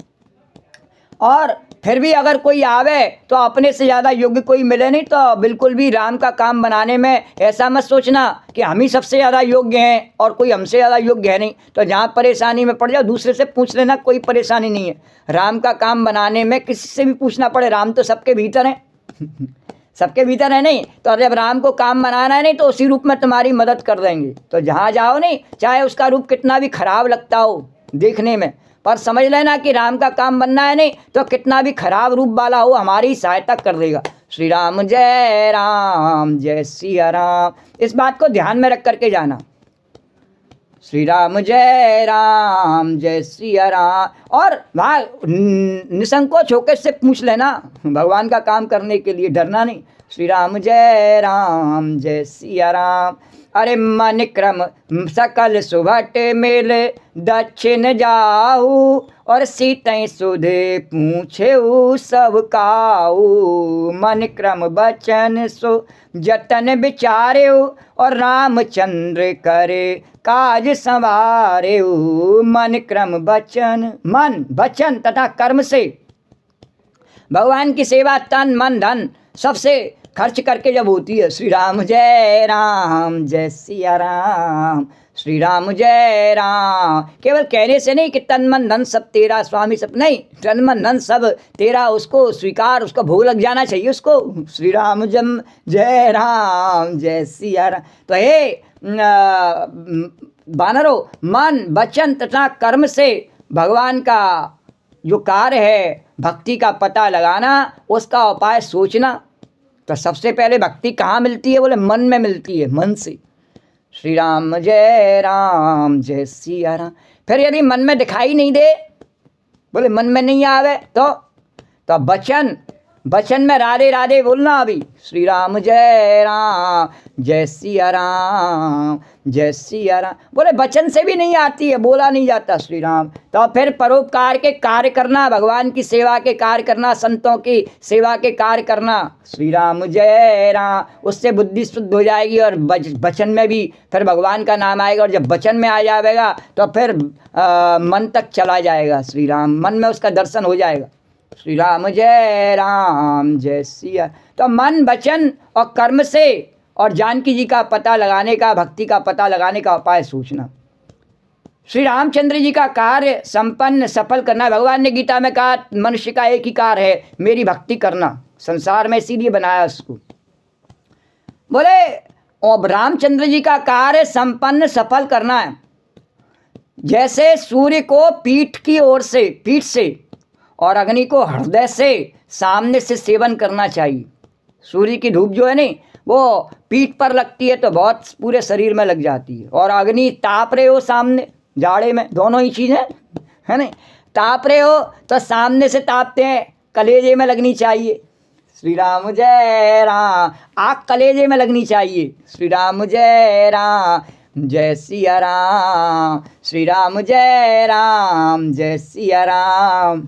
और फिर भी अगर कोई आवे तो अपने से ज़्यादा योग्य कोई मिले नहीं, तो बिल्कुल भी राम का काम बनाने में ऐसा मत सोचना कि हम ही सबसे ज़्यादा योग्य हैं और कोई हमसे ज़्यादा योग्य है नहीं। तो जहाँ परेशानी में पड़ जाओ दूसरे से पूछ लेना, कोई परेशानी नहीं है। राम का काम बनाने में किसी से भी पूछना पड़े, राम तो सबके भीतर है। सबके भीतर है नहीं, तो जब राम को काम बनाना है नहीं तो उसी रूप में तुम्हारी मदद कर देंगे। तो जहाँ जाओ नहीं, चाहे उसका रूप कितना भी खराब लगता हो देखने में, पर समझ लेना कि राम का काम बनना है नहीं तो कितना भी खराब रूप वाला हो हमारी सहायता कर देगा। श्री राम जय सिया राम। इस बात को ध्यान में रख करके जाना। श्री राम जय सिया राम। और वहाँ निसंकोच होकर से पूछ लेना, भगवान का काम करने के लिए डरना नहीं। श्री राम जय सिया राम। अरे मन क्रम सकल सुभट मेल दक्षिण जाऊ, और सीतें सुधे पूछे सब काऊ। मन क्रम बचन सो जतन विचारे, और रामचंद्र करे काज संवारे। मन क्रम बचन, मन वचन तथा कर्म से भगवान की सेवा तन मन धन सबसे खर्च करके जब होती है श्री राम जय सिया राम, श्री राम जय राम, केवल कहने से नहीं कि तन मन धन सब तेरा स्वामी सब नहीं, तन मन धन सब तेरा, उसको स्वीकार, उसका भोग लग जाना चाहिए उसको। श्री राम जय राम जय सिया राम। तो हे वानरों, मन वचन तथा कर्म से भगवान का जो कार्य है भक्ति का पता लगाना, उसका उपाय सोचना। तो सबसे पहले भक्ति कहाँ मिलती है? बोले मन में मिलती है, मन से। श्री राम जय सिया राम। फिर यदि मन में दिखाई नहीं दे, बोले मन में नहीं आवे, तो वचन में राधे राधे बोलना। अभी श्री राम जय सिया राम जय सिया राम, बोले वचन से भी नहीं आती है, बोला नहीं जाता श्री राम। तो फिर परोपकार के कार्य करना, भगवान की सेवा के कार्य करना, संतों की सेवा के कार्य करना। श्री राम जय राम, उससे बुद्धि शुद्ध हो जाएगी और वचन में भी फिर भगवान का नाम आएगा। और जब वचन में आ जाएगा तो फिर मन तक चला जाएगा श्री राम, मन में उसका दर्शन हो जाएगा। श्री राम जय सिया। तो मन वचन और कर्म से और जानकी जी का पता लगाने का, भक्ति का पता लगाने का उपाय सोचना। श्री रामचंद्र जी का कार्य संपन्न सफल करना। भगवान ने गीता में कहा मनुष्य का एक ही कार्य है, मेरी भक्ति करना। संसार में इसीलिए बनाया उसको। बोले और रामचंद्र जी का कार्य संपन्न सफल करना है। जैसे सूर्य को पीठ से और अग्नि को हृदय से सामने से सेवन करना चाहिए। सूर्य की धूप जो है नहीं, वो पीठ पर लगती है तो बहुत पूरे शरीर में लग जाती है, और अग्नि ताप रहे हो सामने जाड़े में, दोनों ही चीज़ें है नहीं, ताप रहे हो तो सामने से तापते हैं, कलेजे में लगनी चाहिए। श्री राम जय राम, आग कलेजे में लगनी चाहिए। श्री राम जय राम जय सिया राम, श्री राम जय राम जय सिया राम।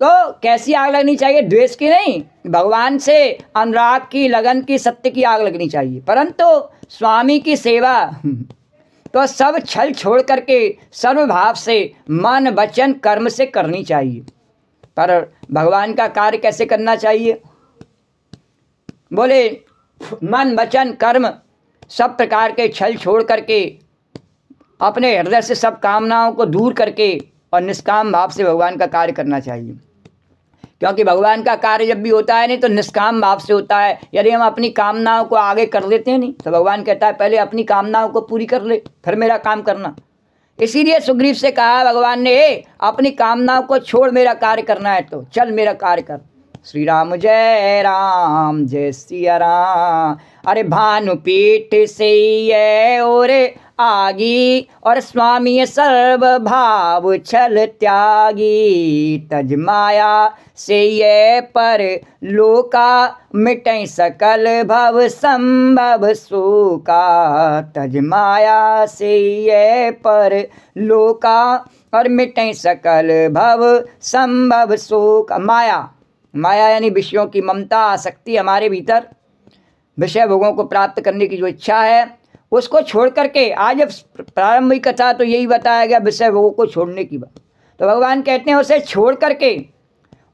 तो कैसी आग लगनी चाहिए? द्वेष की नहीं, भगवान से अनुराग की, लगन की, सत्य की आग लगनी चाहिए। परंतु स्वामी की सेवा तो सब छल छोड़ करके सर्वभाव से मन वचन कर्म से करनी चाहिए। पर भगवान का कार्य कैसे करना चाहिए? बोले मन वचन कर्म सब प्रकार के छल छोड़ करके, अपने हृदय से सब कामनाओं को दूर करके और निष्काम भाव से भगवान का कार्य करना चाहिए। क्योंकि भगवान का कार्य जब भी होता है नहीं तो निष्काम भाव से होता है। यदि हम अपनी कामनाओं को आगे कर लेते हैं नहीं, तो भगवान कहता है पहले अपनी कामनाओं को पूरी कर ले, फिर मेरा काम करना। इसीलिए सुग्रीव से कहा भगवान ने, अपनी कामनाओं को छोड़, मेरा कार्य करना है तो चल मेरा कार्य कर। श्री राम जय सिया राम। अरे भानुपीठ से ये और आगी, और स्वामी सर्व भाव छल त्यागी। तज माया से ये पर लोका, मिटै सकल भव संभव शोका। तज माया से ये पर लोका, और मिटै सकल भव संभव शोका। माया यानी विषयों की ममता, आसक्ति, हमारे भीतर विषय भोगों को प्राप्त करने की जो इच्छा है, उसको छोड़ करके, आज प्रारंभिक कथा तो यही बताया गया विषय भोगों को छोड़ने की बात। तो भगवान कहते हैं उसे छोड़ करके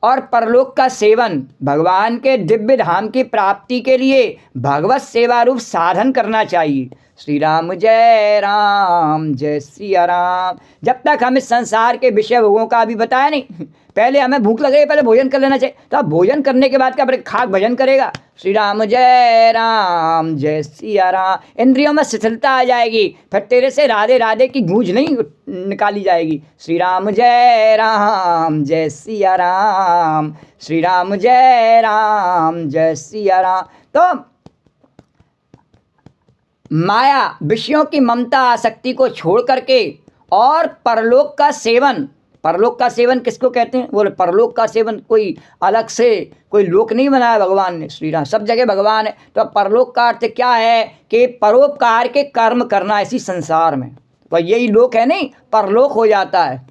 और परलोक का सेवन, भगवान के दिव्य धाम की प्राप्ति के लिए भगवत सेवा रूप साधन करना चाहिए। श्री राम जय सिया राम। जब तक हम इस संसार के विषय भोगों का अभी बताया नहीं, पहले हमें भूख लगे, पहले भोजन कर लेना चाहिए। तो आप भोजन करने के बाद क्या खाक भजन करेगा? श्री राम जय सिया राम। इंद्रियों में शिथिलता आ जाएगी, फिर तेरे से राधे राधे की गूंज नहीं निकाली जाएगी। श्री राम जय सिया राम, श्री राम जय सिया राम। तो माया, विषयों की ममता, आसक्ति को छोड़ करके और परलोक का सेवन। परलोक का सेवन किसको कहते हैं? बोले परलोक का सेवन कोई अलग से कोई लोक नहीं बनाया भगवान ने। श्री राम सब जगह भगवान है। तो परलोक का अर्थ क्या है? कि परोपकार के कर्म करना इसी संसार में, तो यही लोक है नहीं, परलोक हो जाता है।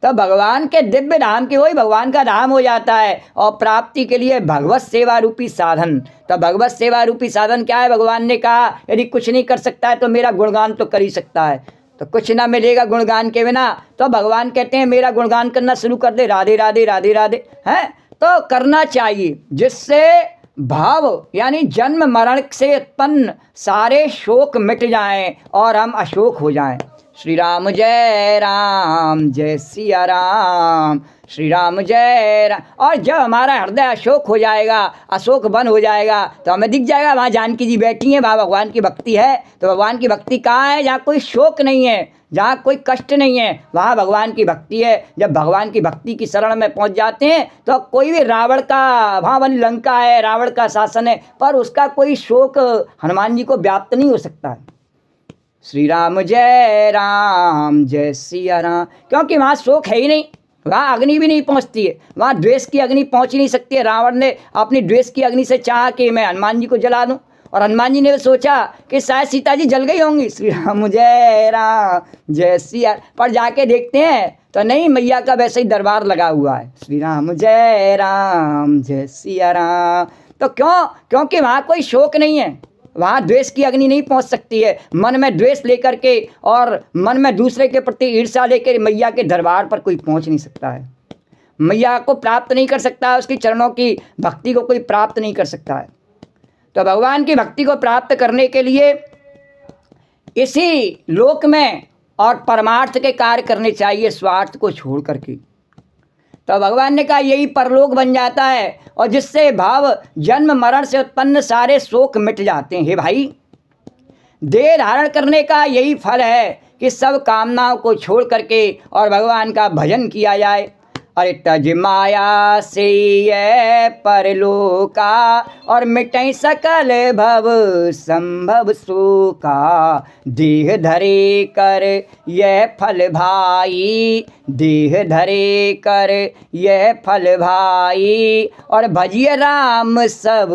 तो भगवान के दिव्य धाम के वही भगवान का धाम हो जाता है। और प्राप्ति के लिए भगवत सेवा रूपी साधन। तो भगवत सेवा रूपी साधन क्या है? भगवान ने कहा यदि कुछ नहीं कर सकता है तो मेरा गुणगान तो कर ही सकता है। तो कुछ ना मिलेगा गुणगान के बिना, तो भगवान कहते हैं मेरा गुणगान करना शुरू कर दे, राधे राधे राधे राधे, हैं तो करना चाहिए, जिससे भाव यानी जन्म मरण से उत्पन्न सारे शोक मिट जाएं और हम अशोक हो जाएं। श्री राम जय सिया राम, श्री राम जय राम। और जब हमारा हृदय अशोक हो जाएगा, अशोक वन हो जाएगा, तो हमें दिख जाएगा वहाँ जानकी जी बैठी हैं, वहाँ भगवान की भक्ति है। तो भगवान की भक्ति कहाँ है? जहाँ कोई शोक नहीं है, जहाँ कोई कष्ट नहीं है, वहाँ भगवान की भक्ति है। जब भगवान की भक्ति की शरण में पहुँच जाते हैं तो कोई भी रावण का, वहाँ वाली लंका है, रावण का शासन है, पर उसका कोई शोक हनुमान जी को व्याप्त नहीं हो सकता है। श्री राम जय सिया राम, क्योंकि वहाँ शोक है ही नहीं, वहाँ अग्नि भी नहीं पहुँचती है, वहाँ द्वेष की अग्नि पहुँच ही नहीं सकती है। रावण ने अपनी द्वेष की अग्नि से चाहा कि मैं हनुमान जी को जला दूँ, और हनुमान जी ने सोचा कि शायद सीता जी जल गई होंगी। श्री राम जय सिया, पर जाके देखते हैं तो नहीं, मैया का वैसे ही दरबार लगा हुआ है। श्री राम जय सिया राम। तो क्योंकि वहाँ कोई शोक नहीं है, वहाँ द्वेष की अग्नि नहीं पहुँच सकती है। मन में द्वेष लेकर के और मन में दूसरे के प्रति ईर्ष्या लेकर मैया के दरबार पर कोई पहुँच नहीं सकता है, मैया को प्राप्त नहीं कर सकता है, उसकी चरणों की भक्ति को कोई प्राप्त नहीं कर सकता है। तो भगवान की भक्ति को प्राप्त करने के लिए इसी लोक में और परमार्थ के कार्य करने चाहिए, स्वार्थ को छोड़ करके। तो भगवान ने कहा यही परलोक बन जाता है, और जिससे भाव जन्म मरण से उत्पन्न सारे शोक मिट जाते हैं। हे भाई, देह धारण करने का यही फल है कि सब कामनाओं को छोड़ करके और भगवान का भजन किया जाए। अरे तज माया से ये परलोका, और मिटई सकल भव संभव शोका। देह धरे कर यह फल भाई, देह धरे कर यह फल भाई, और भजिय राम सब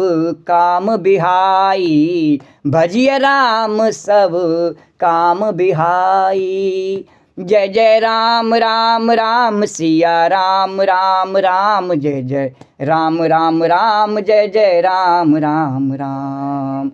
काम बिहाई, भजिय राम सब काम बिहाई। जय जय राम राम राम सिया राम राम राम, जय जय राम राम राम, जय जय राम राम राम,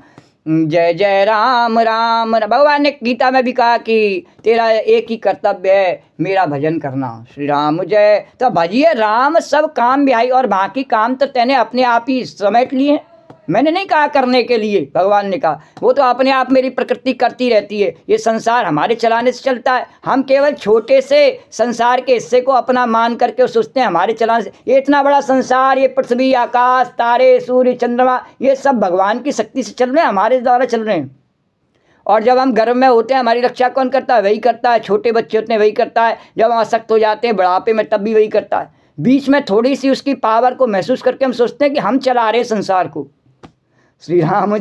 जय जय राम राम। भगवान ने गीता में भी कहा कि तेरा एक ही कर्तव्य है, मेरा भजन करना। श्री राम जय। तो भजिए राम सब काम भी आई, और बाकी काम तो तेने अपने आप ही समेट लिए, मैंने नहीं कहा करने के लिए। भगवान ने कहा वो तो अपने आप मेरी प्रकृति करती रहती है, ये संसार हमारे चलाने से चलता है। हम केवल छोटे से संसार के हिस्से को अपना मान करके सोचते हैं हमारे चलाने से। ये इतना बड़ा संसार, ये पृथ्वी, आकाश, तारे, सूर्य, चंद्रमा, ये सब भगवान की शक्ति से चल रहे हैं, हमारे द्वारा चल रहे हैं। और जब हम गर्भ में होते हैं हमारी रक्षा कौन करता है? वही करता है। छोटे बच्चे होते हैं वही करता है। जब हम अशक्त हो जाते हैं बुढ़ापे में तब भी वही करता है। बीच में थोड़ी सी उसकी पावर को महसूस करके हम सोचते हैं कि हम चला रहे संसार को। श्री राम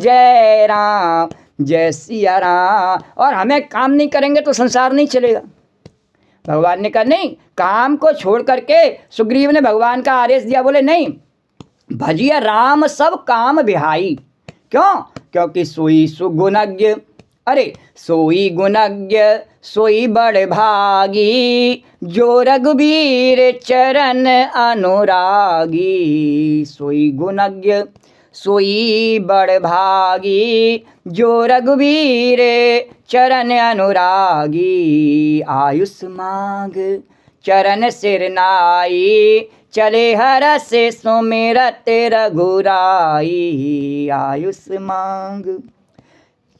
जय सिया राम। और हमें काम नहीं करेंगे तो संसार नहीं चलेगा। भगवान ने कहा नहीं, काम को छोड़ करके सुग्रीव ने भगवान का आदेश दिया, बोले नहीं, भजिया राम सब काम बिहाई। क्यों? क्योंकि सोई सुगुणज्ञ, अरे सोई गुणज्ञ सोई बड़ भागी, जो रघुबीर चरण अनुरागी। सोई गुणज्ञ सोई बड़ भागी, जो रघुबीर चरण अनुरागी। आयुष मांग चरण सिर नाई, चले हरस सुमिरत रघुराई। आयुष मांग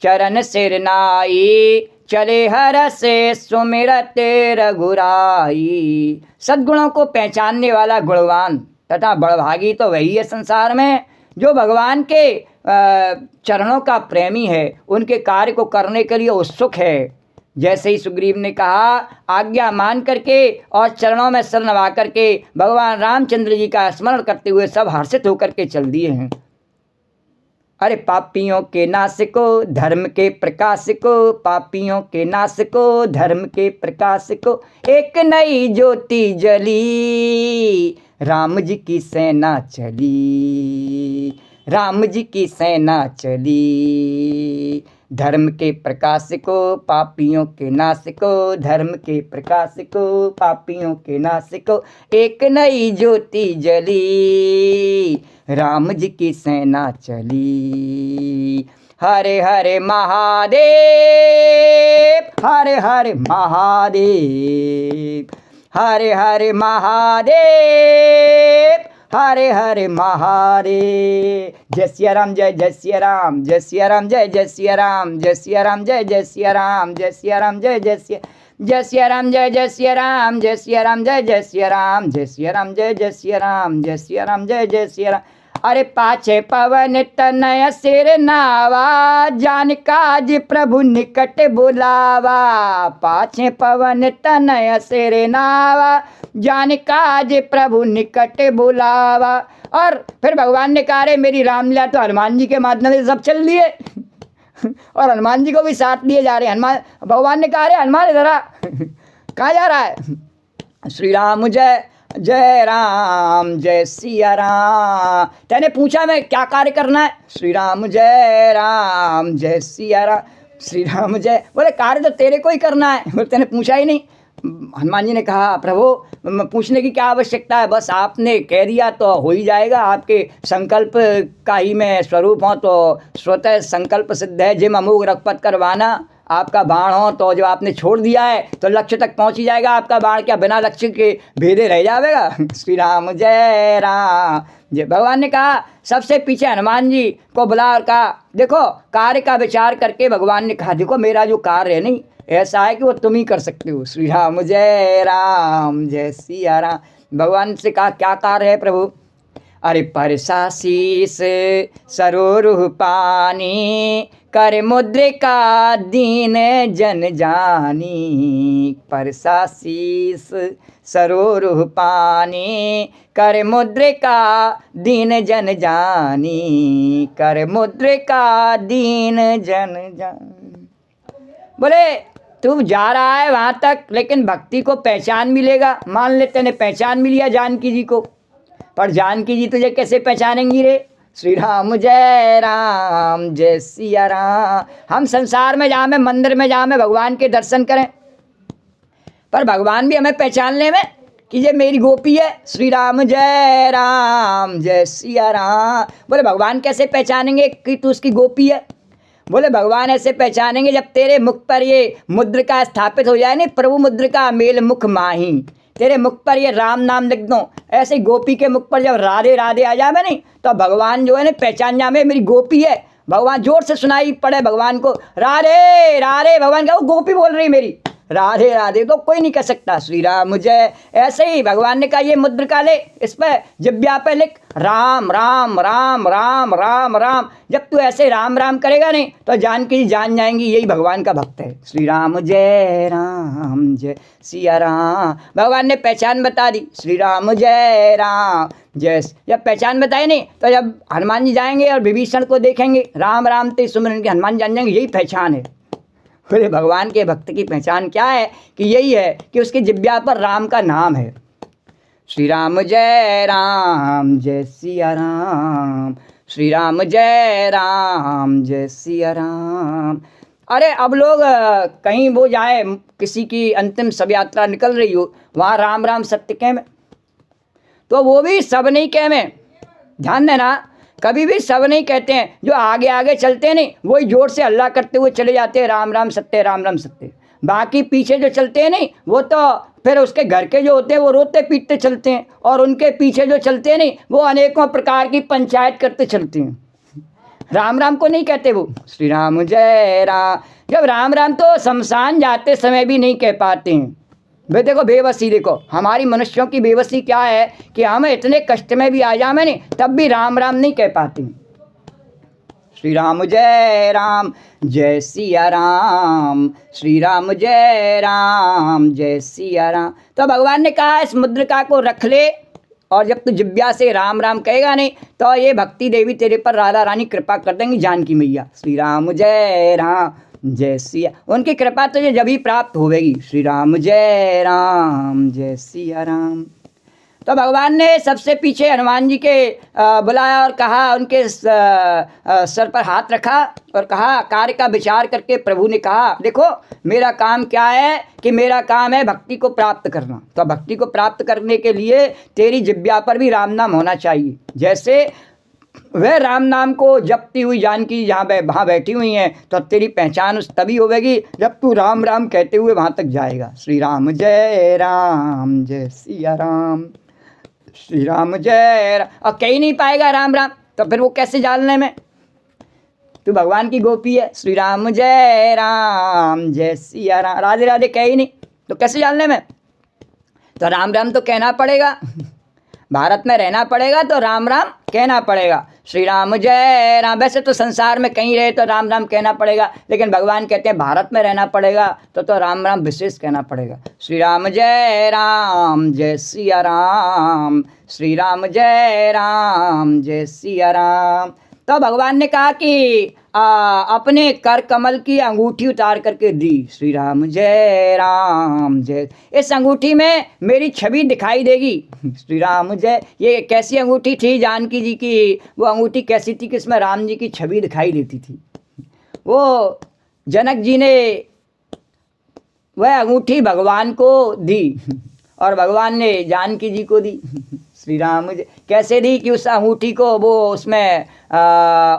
चरण सिर नाई, चले हरस सुमिरत रघुराई। सद्गुणों को पहचानने वाला गुणवान तथा बड़भागी तो वही है संसार में जो भगवान के चरणों का प्रेमी है, उनके कार्य को करने के लिए उत्सुक है। जैसे ही सुग्रीव ने कहा, आज्ञा मान करके और चरणों में सिर नवा करके भगवान रामचंद्र जी का स्मरण करते हुए सब हर्षित होकर के चल दिए हैं। अरे पापियों के नाश को, धर्म के प्रकाश को, पापियों के नाश को, धर्म के प्रकाश को, एक नई ज्योति जली, राम जी की सेना चली, राम जी की सेना चली। धर्म के प्रकाश को, पापियों के नाश को, धर्म के प्रकाश को, पापियों के नाश को, एक नई ज्योति जली, राम जी की सेना चली। हरे हरे महादेव, हरे हरे महादेव, हरे हरे महादेव, हरे हरे महारे। जय सिया राम जय जय सिया राम, जय सिया राम जय जय सिया राम, जय सिया राम जय जय सिया राम, जय सिया राम जय जय सिया, जय सिया राम जय जय सिया राम, जय सिया राम जय जय सिया राम, जय सिया राम जय जय सिया राम, जय सिया राम जय जय सिया राम। अरे पाछे पवन तनय सिर नावा, जान काज प्रभु निकट बुलावा। पाछे पवन तनय सिर नावा, जान काज प्रभु निकट बुलावा। और फिर भगवान ने कहा रे मेरी रामलीला तो हनुमान जी के माध्यम से सब चल लिए और हनुमान जी को भी साथ लिए जा रहे हैं। हनुमान, भगवान ने कहा रे हनुमान इधर आ। कहाँ जा रहा है? श्री राम जय जय राम, जय सिया राम। तेने पूछा मैं क्या कार्य करना है? श्री राम जय राम, जय सिया राम, श्री राम जय। बोले कार्य तो तेरे को ही करना है, बोले तेने पूछा ही नहीं। हनुमान जी ने कहा प्रभु पूछने की क्या आवश्यकता है, बस आपने कह दिया तो हो ही जाएगा। आपके संकल्प का ही मैं स्वरूप हूँ, तो स्वतः संकल्प सिद्ध है। जिम अमोघ रघुपत करवाना, आपका बाण हो तो जो आपने छोड़ दिया है तो लक्ष्य तक पहुंच ही जाएगा। आपका बाण क्या बिना लक्ष्य के भेदे रह जाएगा? श्री राम जय राम जय। भगवान ने कहा सबसे पीछे हनुमान जी को बुला और कहा देखो कार्य का विचार करके भगवान ने कहा देखो मेरा जो कार्य है नहीं ऐसा है कि वो तुम ही कर सकते हो। श्री राम जय राम, जय सिया राम। भगवान से कहा क्या कार्य है प्रभु? अरे परसा शीस सरोरुह पानी, कर मुद्रिका दीन जन जानी। परसा शीस सरोरुह पानी, कर मुद्रिका दीन जन जानी, कर मुद्रिका दीन जन जानी। बोले तू जा रहा है वहाँ तक, लेकिन भक्ति को पहचान मिलेगा। मान ले तेने पहचान मिल लिया जानकी जी को, पर जानकी जी तुझे कैसे पहचानेंगी रे? श्री राम जय राम, जय सिया राम। हम संसार में जहाँ में मंदिर में जहाँ में भगवान के दर्शन करें, पर भगवान भी हमें पहचान ले में कि ये मेरी गोपी है। श्री राम जय राम, जय सिया राम। बोले भगवान कैसे पहचानेंगे कि तू उसकी गोपी है? बोले भगवान ऐसे पहचानेंगे जब तेरे मुख पर ये मुद्रिका स्थापित हो जाए नहीं, प्रभु मुद्रिका मेल मुख माही। तेरे मुख पर ये राम नाम लिख दो, ऐसे गोपी के मुख पर जब राधे राधे आ जाए नहीं तो भगवान जो है ना पहचान जाए मेरी गोपी है। भगवान जोर से सुनाई पड़े भगवान को राधे राधे, भगवान का वो गोपी बोल रही मेरी राधे राधे, तो कोई नहीं कह सकता। श्री राम जय। ऐसे ही भगवान ने कहा ये मुद्रिका ले, इस पर जिब्या पे लिख राम राम राम राम राम राम। जब तू ऐसे राम राम करेगा नहीं तो जानकी जी जान जाएंगी यही भगवान का भक्त है। श्री राम जय राम, जय सिया राम। भगवान ने पहचान बता दी। श्री राम जय राम, जय। जब पहचान बताए नहीं तो जब हनुमान जी जाएंगे और विभीषण को देखेंगे राम राम ते सुमिरन के, हनुमान जान जाएंगे यही पहचान है। बोले भगवान के भक्त की पहचान क्या है? कि यही है कि उसकी जिब्या पर राम का नाम है। श्री राम जय राम, जय सिया राम, श्री राम जय राम, जय सिया राम। अरे अब लोग कहीं वो जाए, किसी की अंतिम शव यात्रा निकल रही हो, वहाँ राम राम सत्य कह में, तो वो भी सब नहीं कह में। ध्यान देना, कभी भी सब नहीं कहते हैं। जो आगे आगे चलते हैं नहीं वही जोर से हल्ला करते हुए चले जाते हैं राम राम सत्य, राम राम सत्य। बाकी पीछे जो चलते हैं नहीं वो तो फिर उसके घर के जो होते हैं वो रोते पीटते चलते हैं, और उनके पीछे जो चलते हैं नहीं वो अनेकों प्रकार की पंचायत करते चलते हैं। राम राम को नहीं कहते वो। श्री राम जय राम। जब राम राम तो शमशान जाते समय भी नहीं कह पाते हैं। वे देखो बेबसी, देखो हमारी मनुष्यों की बेबसी क्या है कि हम इतने कष्ट में भी आ जाए नहीं तब भी राम राम नहीं कह पाते। श्री राम जय राम, जय सिया राम, श्री राम जय राम, जय सिया राम। तो भगवान ने कहा इस मुद्रिका को रख ले, और जब तू जिब्या से राम राम कहेगा नहीं तो ये भक्ति देवी तेरे पर राधा रानी कृपा कर देंगी, जानकी मैया। श्री राम जय राम, जय सिया। उनकी कृपा तुझे जब ही प्राप्त होगी। श्री राम जय राम, जय सिया राम। तो भगवान ने सबसे पीछे हनुमान जी के बुलाया और कहा, उनके सर पर हाथ रखा और कहा, कार्य का विचार करके प्रभु ने कहा देखो मेरा काम क्या है कि मेरा काम है भक्ति को प्राप्त करना। तो भक्ति को प्राप्त करने के लिए तेरी जिब्या पर भी राम नाम होना चाहिए। जैसे वह राम नाम को जपती हुई जानकी जहाँ वहाँ बैठी हुई हैं, तो तेरी पहचान उस तभी होगी जब तू राम राम कहते हुए वहाँ तक जाएगा। श्री राम जय राम, जय सिया राम, श्री राम जय राम। और कह ही नहीं पाएगा राम राम, तो फिर वो कैसे जानने में? तू भगवान की गोपी है, श्री राम जय सिया राम, राधे राधे कह ही नहीं, तो कैसे जानने में? तो राम राम तो कहना पड़ेगा, भारत में रहना पड़ेगा तो राम राम कहना पड़ेगा। श्री राम जय राम, वैसे तो संसार में कहीं रहे तो राम राम कहना पड़ेगा, लेकिन भगवान कहते हैं भारत में रहना पड़ेगा तो राम राम विशेष कहना पड़ेगा। श्री राम जय सिया राम, श्री राम जय सिया राम। तो भगवान ने कहा कि अपने कर कमल की अंगूठी उतार करके दी, श्री राम जय। इस अंगूठी में मेरी छवि दिखाई देगी, श्री राम जय। ये कैसी अंगूठी थी जानकी जी की? वो अंगूठी कैसी थी कि इसमें राम जी की छवि दिखाई देती थी। वो जनक जी ने वह अंगूठी भगवान को दी और भगवान ने जानकी जी को दी, श्री राम जय। कैसे दी कि उस अंगूठी को वो उसमें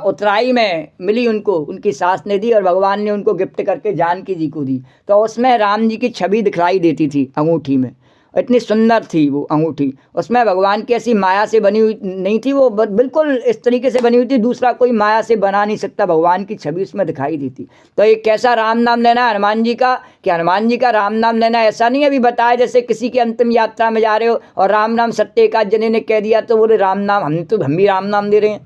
उतराई में मिली, उनको उनकी सास ने दी और भगवान ने उनको गिफ्ट करके जानकी जी को दी, तो उसमें राम जी की छवि दिखलाई देती थी अंगूठी में। इतनी सुंदर थी वो अंगूठी, उसमें भगवान की ऐसी माया से बनी हुई नहीं थी, वो बिल्कुल इस तरीके से बनी हुई थी, दूसरा कोई माया से बना नहीं सकता, भगवान की छवि उसमें दिखाई देती। तो ये कैसा राम नाम लेना है हनुमान जी का, कि हनुमान जी का राम नाम लेना ऐसा नहीं अभी बताया जैसे किसी की अंतिम यात्रा में जा रहे हो और राम नाम सत्य एकाध जने ने कह दिया तो बोले राम नाम, हम भी राम नाम दे रहे हैं।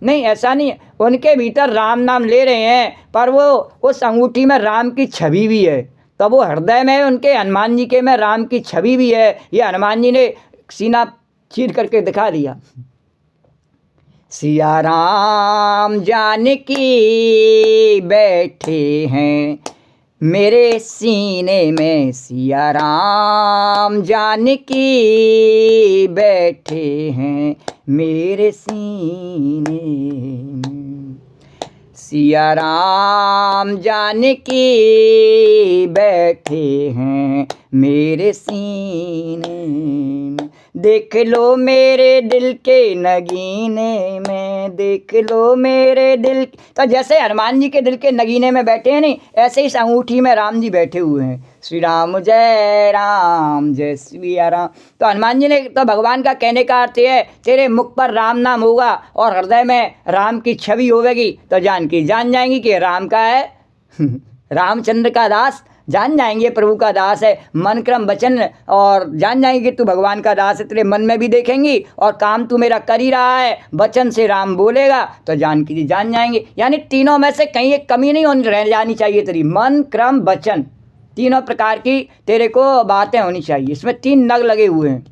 नहीं, ऐसा नहीं है, उनके भीतर राम नाम ले रहे हैं, पर वो उस अंगूठी में राम की छवि भी है, तो वो हृदय में उनके हनुमान जी के में राम की छवि भी है। ये हनुमान जी ने सीना चीर करके दिखा दिया। सिया राम जानकी बैठे हैं मेरे सीने में, सिया राम जानकी बैठे हैं मेरे सीने में, सिया राम जानकी बैठे हैं मेरे सीने में। देख लो मेरे दिल के नगीने में, देख लो मेरे दिल। तो जैसे हनुमान जी के दिल के नगीने में बैठे हैं नहीं, ऐसे ही इस अंगूठी में राम जी बैठे हुए हैं। श्री राम जय सिया राम। तो हनुमान जी ने तो भगवान का कहने का अर्थ है तेरे मुख पर राम नाम होगा और हृदय में राम की छवि होगी, तो जानकी जान जाएंगी कि राम का है रामचंद्र का दास, जान जाएंगे प्रभु का दास है, मन क्रम वचन, और जान जाएंगे तू भगवान का दास है, तेरे मन में भी देखेंगी और काम तू मेरा कर ही रहा है, वचन से राम बोलेगा तो जानकी जी जान जाएंगे। यानी तीनों में से कहीं एक कमी नहीं रह जानी चाहिए तेरी, मन क्रम वचन, तीनों प्रकार की तेरे को बातें होनी चाहिए। इसमें 3 नग लगे हुए हैं।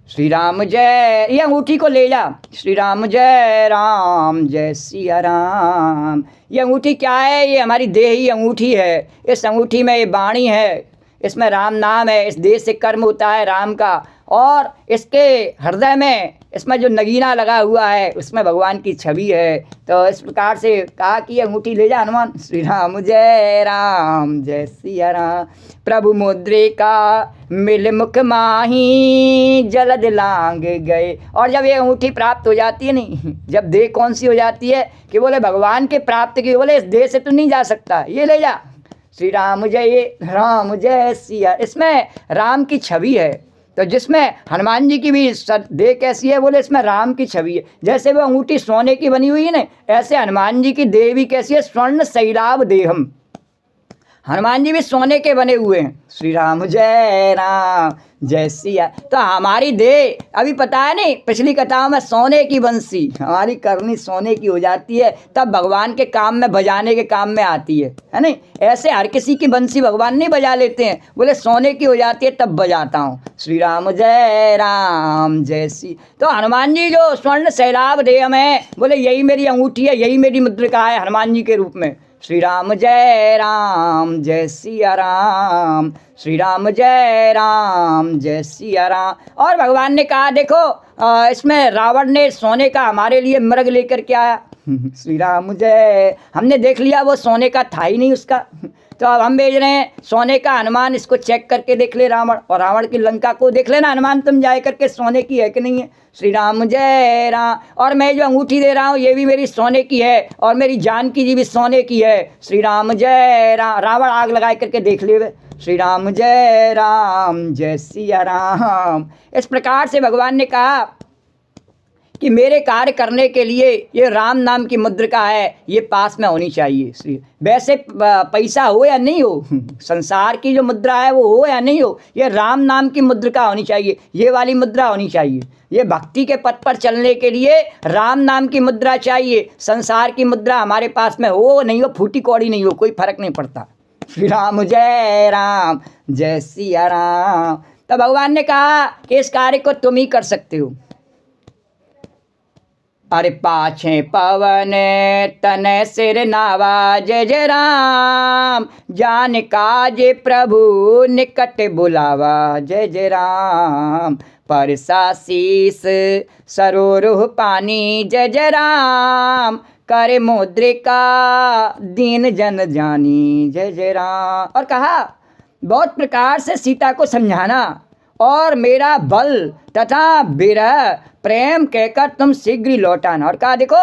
श्री राम जय, ये अंगूठी को ले जा, श्री राम जय सिया राम। ये अंगूठी क्या है? ये हमारी देही अंगूठी है। इस अंगूठी में ये वाणी है, इसमें राम नाम है, इस देह से कर्म होता है राम का, और इसके हृदय में इसमें जो नगीना लगा हुआ है उसमें भगवान की छवि है। तो इस प्रकार से कहा कि अंगूठी ले जा हनुमान। श्री राम जय सिया राम। प्रभु मुद्रिका मिल मुख माही जलद लांग गए। और जब ये अंगूठी प्राप्त हो जाती है नहीं, जब देह कौन सी हो जाती है कि बोले भगवान के प्राप्त की, बोले इस देह से तो नहीं जा सकता, ये ले जा। श्री राम जय सिया, इसमें राम की छवि है। तो जिसमें हनुमान जी की भी देह कैसी है? बोले इसमें राम की छवि है। जैसे वो अंगूठी सोने की बनी हुई है ना, ऐसे हनुमान जी की देह भी कैसी है? स्वर्ण शैलाभ देहम, हनुमान जी भी सोने के बने हुए हैं। श्री राम जय सिया। तो हमारी देह अभी पता है नहीं, पिछली कथाओं में सोने की बंसी, हमारी करनी सोने की हो जाती है, तब भगवान के काम में, बजाने के काम में आती है नहीं? ऐसे हर किसी की बंसी भगवान नहीं बजा लेते हैं, बोले सोने की हो जाती है तब बजाता हूँ। श्री राम जय सी। तो हनुमान जी जो स्वर्ण शैलाभ देह में, बोले यही मेरी अंगूठी है, यही मेरी मुद्रिका है हनुमान जी के रूप में। श्री राम जय सिया राम, श्री राम जय सिया राम। और भगवान ने कहा देखो इसमें रावण ने सोने का हमारे लिए मृग लेकर के आया। श्री राम जय, हमने देख लिया वो सोने का था ही नहीं उसका, तो अब हम भेज रहे हैं सोने का हनुमान, इसको चेक करके देख ले रावण, और रावण की लंका को देख लेना हनुमान तुम जाए करके सोने की है कि नहीं है। श्री राम जय राम। और मैं जो अंगूठी दे रहा हूँ ये भी मेरी सोने की है, और मेरी जानकी जी भी सोने की है। श्री राम जय राम। रावण आग लगा करके देख ले, श्री राम जय राम जय सिया राम। इस प्रकार से भगवान ने कहा कि मेरे कार्य करने के लिए ये राम नाम की मुद्रिका है, ये पास में होनी चाहिए। श्री वैसे पैसा हो या नहीं हो, संसार की जो मुद्रा है वो हो या नहीं हो, ये राम नाम की मुद्रिका होनी चाहिए, ये वाली मुद्रा होनी चाहिए। ये भक्ति के पथ पर चलने के लिए राम नाम की मुद्रा चाहिए। संसार की मुद्रा हमारे पास में हो नहीं हो, फूटी कौड़ी नहीं हो, कोई फर्क नहीं पड़ता। श्री राम जय सिया राम। तो भगवान ने कहा कि इस कार्य को तुम ही कर सकते हो। अरे पाछे पवन तन सिर नावा जय जय राम, जान काज प्रभु निकट बुलावा जय जय राम। परसा शीस सरोरुह पानी जय जय राम, करे मुद्रिका दीन जन जानी जय जय राम। और कहा बहुत प्रकार से सीता को समझाना, और मेरा बल तथा विरह प्रेम कहकर तुम शीघ्र ही लौट आना। और कहा देखो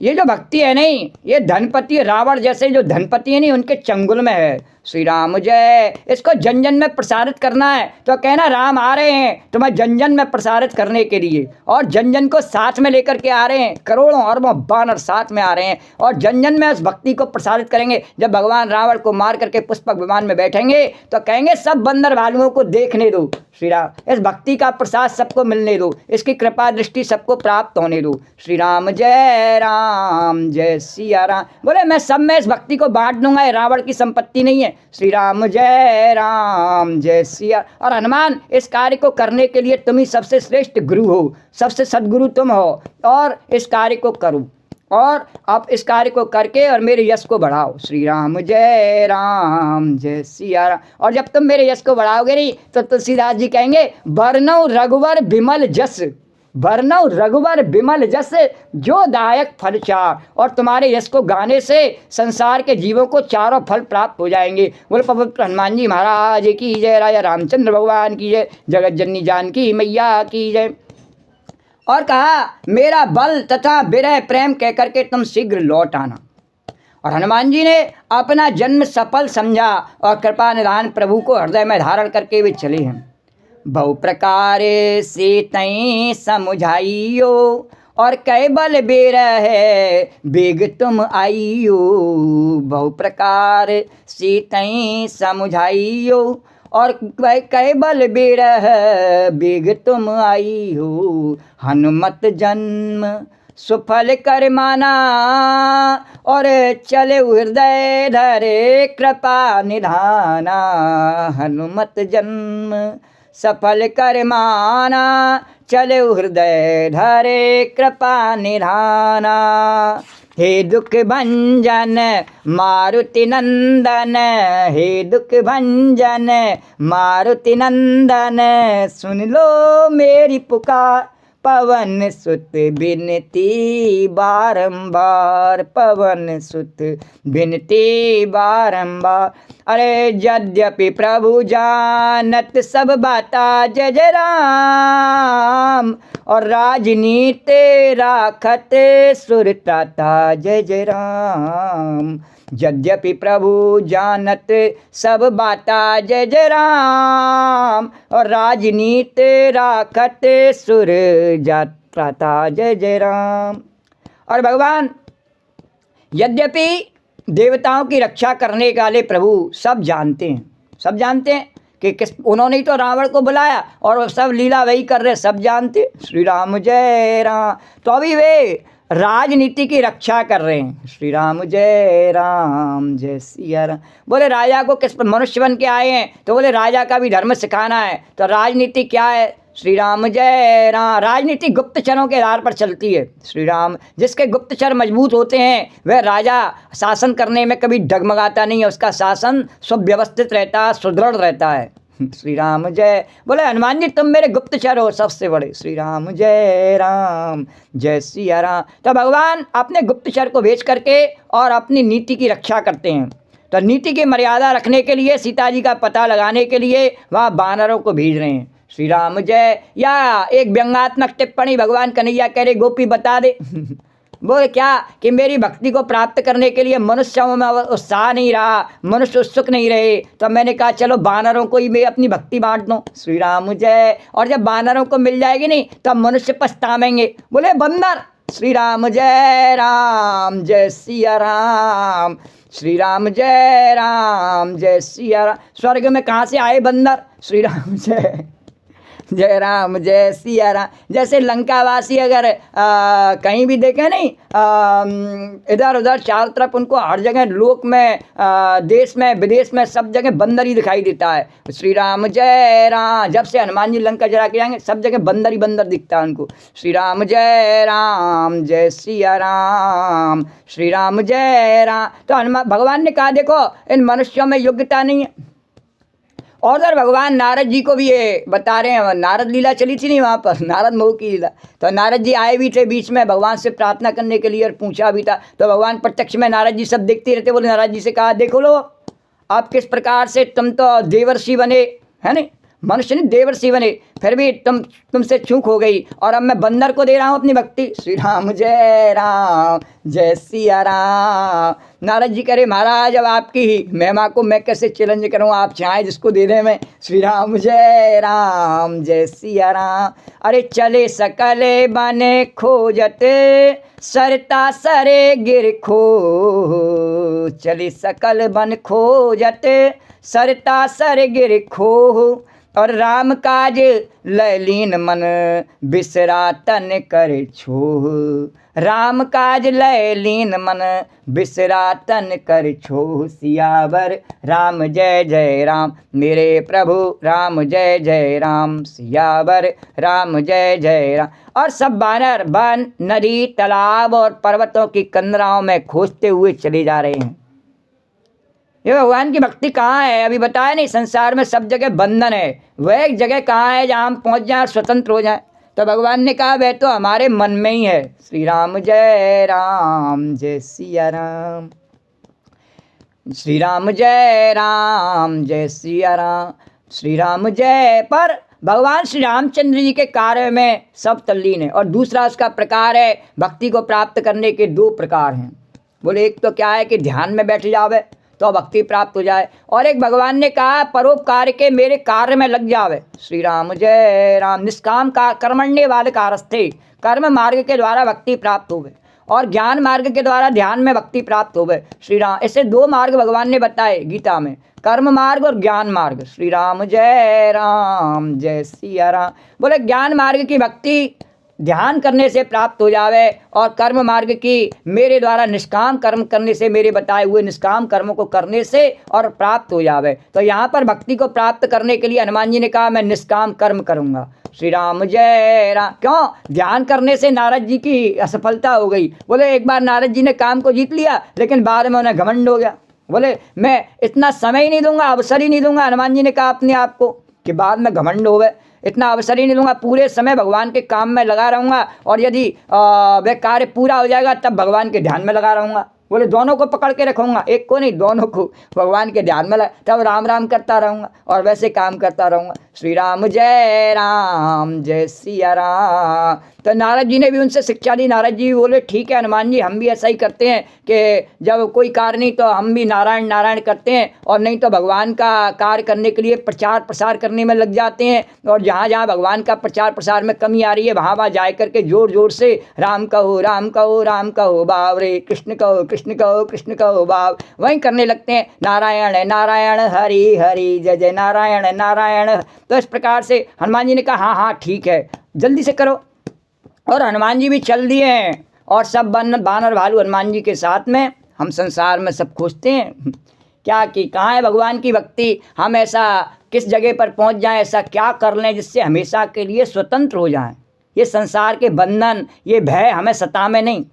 ये जो भक्ति है नहीं, ये धनपति रावण जैसे जो धनपति है नहीं, उनके चंगुल में है। श्री राम जय। इसको जन जन में प्रसारित करना है तो कहना राम आ रहे हैं तुम्हें जन जन में प्रसारित करने के लिए, और जन जन को साथ में लेकर के आ रहे हैं। करोड़ों अरबों बानर साथ में आ रहे हैं और जन जन में उस भक्ति को प्रसारित करेंगे। जब भगवान रावण को मार करके पुष्पक विमान में बैठेंगे तो कहेंगे सब बंदर भालुओं को देखने दो श्री राम, इस भक्ति का प्रसाद सबको मिलने दो, इसकी कृपा दृष्टि सबको प्राप्त होने दो। श्री राम जय सिया राम। बोले मैं सब में इस भक्ति को बांट दूंगा, ये रावण की संपत्ति नहीं है। श्री राम जय सिया। और हनुमान इस कार्य को करने के लिए तुम ही सबसे श्रेष्ठ गुरु हो, सबसे सद्गुरु तुम हो, और इस कार्य को करो, और आप इस कार्य को करके और मेरे यश को बढ़ाओ। श्री राम जय सिया राम। और जब तुम मेरे यश को बढ़ाओगे नहीं तो तुलसीदास जी कहेंगे वर्णौ रघुवर विमल जस, वर्णौ रघुवर विमल जस जो दायक फल चार। और तुम्हारे यश को गाने से संसार के जीवों को चारों फल प्राप्त हो जाएंगे। बोले पवित्र हनुमान जी महाराज की जय, राजा रामचंद्र भगवान की जय, जगत जननी जानकी मैया की जय। और कहा मेरा बल तथा विरह प्रेम कह करके तुम शीघ्र लौट आना। और हनुमान जी ने अपना जन्म सफल समझा और कृपा निधान प्रभु को हृदय में धारण करके वे चले हैं। बहु प्रकार से तई समुझाइयो, और कै बल बिरह बेग तुम आइयो। बहु प्रकार से तई समुझाइयो, और कै बल बिरह बेग तुम आई हो। हनुमत जन्म सुफल कर माना, और चले हृदय धरे कृपा निधाना। हनुमत जन्म सफल कर माना, चले हृदय धरे कृपा निधाना। हे दुख भंजन मारुति नंदन, हे दुख भंजन मारुति नंदन, सुन लो मेरी पुकार। पवन सुत बिनती बारंबार, पवन सुत बिनती बारंबार। अरे यद्यपि प्रभु जानत सब बाता जय जय राम, और राजनीति राखत सुरताता जय जय राम। यद्यपि प्रभु जानत सब बाता जय जय राम, और राजनीति राखत सुर जाता जय जय राम। और भगवान यद्यपि देवताओं की रक्षा करने वाले प्रभु सब जानते हैं, सब जानते हैं कि किस, उन्होंने ही तो रावण को बुलाया और वो सब लीला वही कर रहे, सब जानते। श्री राम जय राम। तो अभी वे राजनीति की रक्षा कर रहे हैं। श्री राम जय सिया राम। बोले राजा को किस मनुष्य बन के आए हैं, तो बोले राजा का भी धर्म सिखाना है। तो राजनीति क्या है? श्री राम जय राम। राजनीति गुप्तचरों के आधार पर चलती है। श्री राम। जिसके गुप्तचर मजबूत होते हैं वह राजा शासन करने में कभी डगमगाता नहीं है, उसका शासन सुव्यवस्थित रहता है, सुदृढ़ रहता है। श्री राम जय। बोले हनुमान जी तुम मेरे गुप्तचर हो सबसे बड़े। श्री राम जय सिया राम। तो भगवान अपने गुप्तचर को भेज करके और अपनी नीति की रक्षा करते हैं। तो नीति की मर्यादा रखने के लिए, सीता जी का पता लगाने के लिए वहाँ वानरों को भेज रहे हैं। श्री राम जय। या एक व्यंग्यात्मक टिप्पणी भगवान कन्हैया कह रहे गोपी बता दे बोले क्या कि मेरी भक्ति को प्राप्त करने के लिए मनुष्यों में उत्साह नहीं रहा, मनुष्य उत्सुक नहीं रहे, तो मैंने कहा चलो बानरों को ही मैं अपनी भक्ति बांट दूं। श्री राम जय। और जब बानरों को मिल जाएगी नहीं तो अब मनुष्य पछतावेंगे। बोले बंदर श्री राम जय सिया राम, श्री राम जय सिया राम। स्वर्ग में कहाँ से आए बंदर? श्री राम जय राम जय सिया राम। जैसे लंकावासी अगर कहीं भी देखे नहीं, इधर उधर चारों तरफ उनको हर जगह लोक में, देश में विदेश में सब जगह बंदर ही दिखाई देता है। श्री राम जय राम। जब से हनुमान जी लंका जला के जाएंगे सब जगह बंदर ही बंदर दिखता है उनको। श्री राम जय सिया राम, श्री राम जय राम। तो हनुमान भगवान ने कहा देखो इन मनुष्यों में योग्यता नहीं है। और उधर भगवान नारद जी को भी ये बता रहे हैं, नारद लीला चली थी नहीं वहाँ पर, नारद मोह की लीला। तो नारद जी आए भी थे बीच में भगवान से प्रार्थना करने के लिए और पूछा भी था। तो भगवान प्रत्यक्ष में नारद जी सब देखते रहते। बोले नारद जी से कहा देखो लो आप किस प्रकार से, तुम तो देवर्षि बने है नहीं, मनुष्य नहीं देवर्षि बने, फिर भी तुमसे चूक हो गई और अब मैं बंदर को दे रहा हूँ अपनी भक्ति। श्री राम जय सिया राम। नारद जी करे महाराज अब आपकी ही महिमा को मैं कैसे चैलेंज करूँ, आप चाहे जिसको दे दें मैं। श्री राम जय सिया राम। अरे चले सकले बने खोजते सरता सरे गिर खो, चले सकल बन खोजते सरता सर गिर खो, और राम काज लयलीन मन बिसरा तन कर छोह, राम काज लयलीन मन बिसरा तन कर छोह। सियावर राम जय राम, मेरे प्रभु राम जय राम, सियावर राम जय राम। और सब बानर वन नदी तालाब और पर्वतों की कंदराओं में खोजते हुए चले जा रहे हैं। ये भगवान की भक्ति कहाँ है? अभी बताया नहीं, संसार में सब जगह बंधन है, वह एक जगह कहाँ है जहाँ हम पहुँच जाएं, स्वतंत्र हो जाएं। तो भगवान ने कहा वह तो हमारे मन में ही है। श्री राम जय सिया राम, श्री राम जय सिया राम, श्री राम जय। पर भगवान श्री रामचंद्र जी के कार्य में सब तल्लीन है। और दूसरा उसका प्रकार है, भक्ति को प्राप्त करने के दो प्रकार हैं। बोले एक तो क्या है कि ध्यान में बैठ जावे तो भक्ति प्राप्त हो जाए, और एक भगवान ने कहा परोपकार के मेरे कार्य में लग जावे। श्री राम जय राम। निष्काम का कर्मण्य वाले कारस्थे, कर्म मार्ग के द्वारा भक्ति प्राप्त हो गए और ज्ञान मार्ग के द्वारा ध्यान में भक्ति प्राप्त हो गए। श्री राम। ऐसे दो मार्ग भगवान ने बताए गीता में, कर्म मार्ग और ज्ञान मार्ग। श्री राम जय सिया राम। बोले ज्ञान मार्ग की भक्ति ध्यान करने से प्राप्त हो जावे और कर्म मार्ग की मेरे द्वारा निष्काम कर्म करने से, मेरे बताए हुए निष्काम कर्मों को करने से और प्राप्त हो जावे। तो यहाँ पर भक्ति को प्राप्त करने के लिए हनुमान जी ने कहा मैं निष्काम कर्म करूँगा। श्री राम जय राम। क्यों? ध्यान करने से नारद जी की असफलता हो गई। बोले एक बार नारद जी ने काम को जीत लिया लेकिन बाद में उन्हें घमंड हो गया। बोले मैं इतना समय ही नहीं दूंगा, अवसर ही नहीं दूंगा। हनुमान जी ने कहा अपने आप को कि बाद में घमंड हो गए, इतना अवसर ही नहीं दूंगा, पूरे समय भगवान के काम में लगा रहूँगा और यदि वह कार्य पूरा हो जाएगा तब भगवान के ध्यान में लगा रहूँगा। बोले दोनों को पकड़ के रखूँगा, एक को नहीं दोनों को भगवान के ध्यान में तब राम राम करता रहूँगा और वैसे काम करता रहूँगा। श्री राम जय सिया राम। तो नारद जी ने भी उनसे शिक्षा दी। नारद जी बोले ठीक है हनुमान जी, हम भी ऐसा ही करते हैं कि जब कोई कार्य नहीं तो हम भी नारायण नारायण करते हैं, और नहीं तो भगवान का कार्य करने के लिए प्रचार प्रसार करने में लग जाते हैं। और जहाँ जहाँ भगवान का प्रचार प्रसार में कमी आ रही है वहाँ वहाँ जा करके जोर जोर से राम कहो राम कहो राम कहो बाब रे, कृष्ण कहो कृष्ण कहो बाब, वहीं करने लगते हैं नारायण नारायण हरि हरि जय जय नारायण नारायण। तो इस प्रकार से हनुमान जी ने कहा हाँ ठीक है जल्दी से करो। और हनुमान जी भी चल दिए हैं और सब बानर भालू हनुमान जी के साथ में। हम संसार में सब खोजते हैं क्या कि कहाँ है भगवान की भक्ति, हम ऐसा किस जगह पर पहुँच जाएं, ऐसा क्या कर लें जिससे हमेशा के लिए स्वतंत्र हो जाएं, ये संसार के बंधन ये भय हमें सतावे नहीं।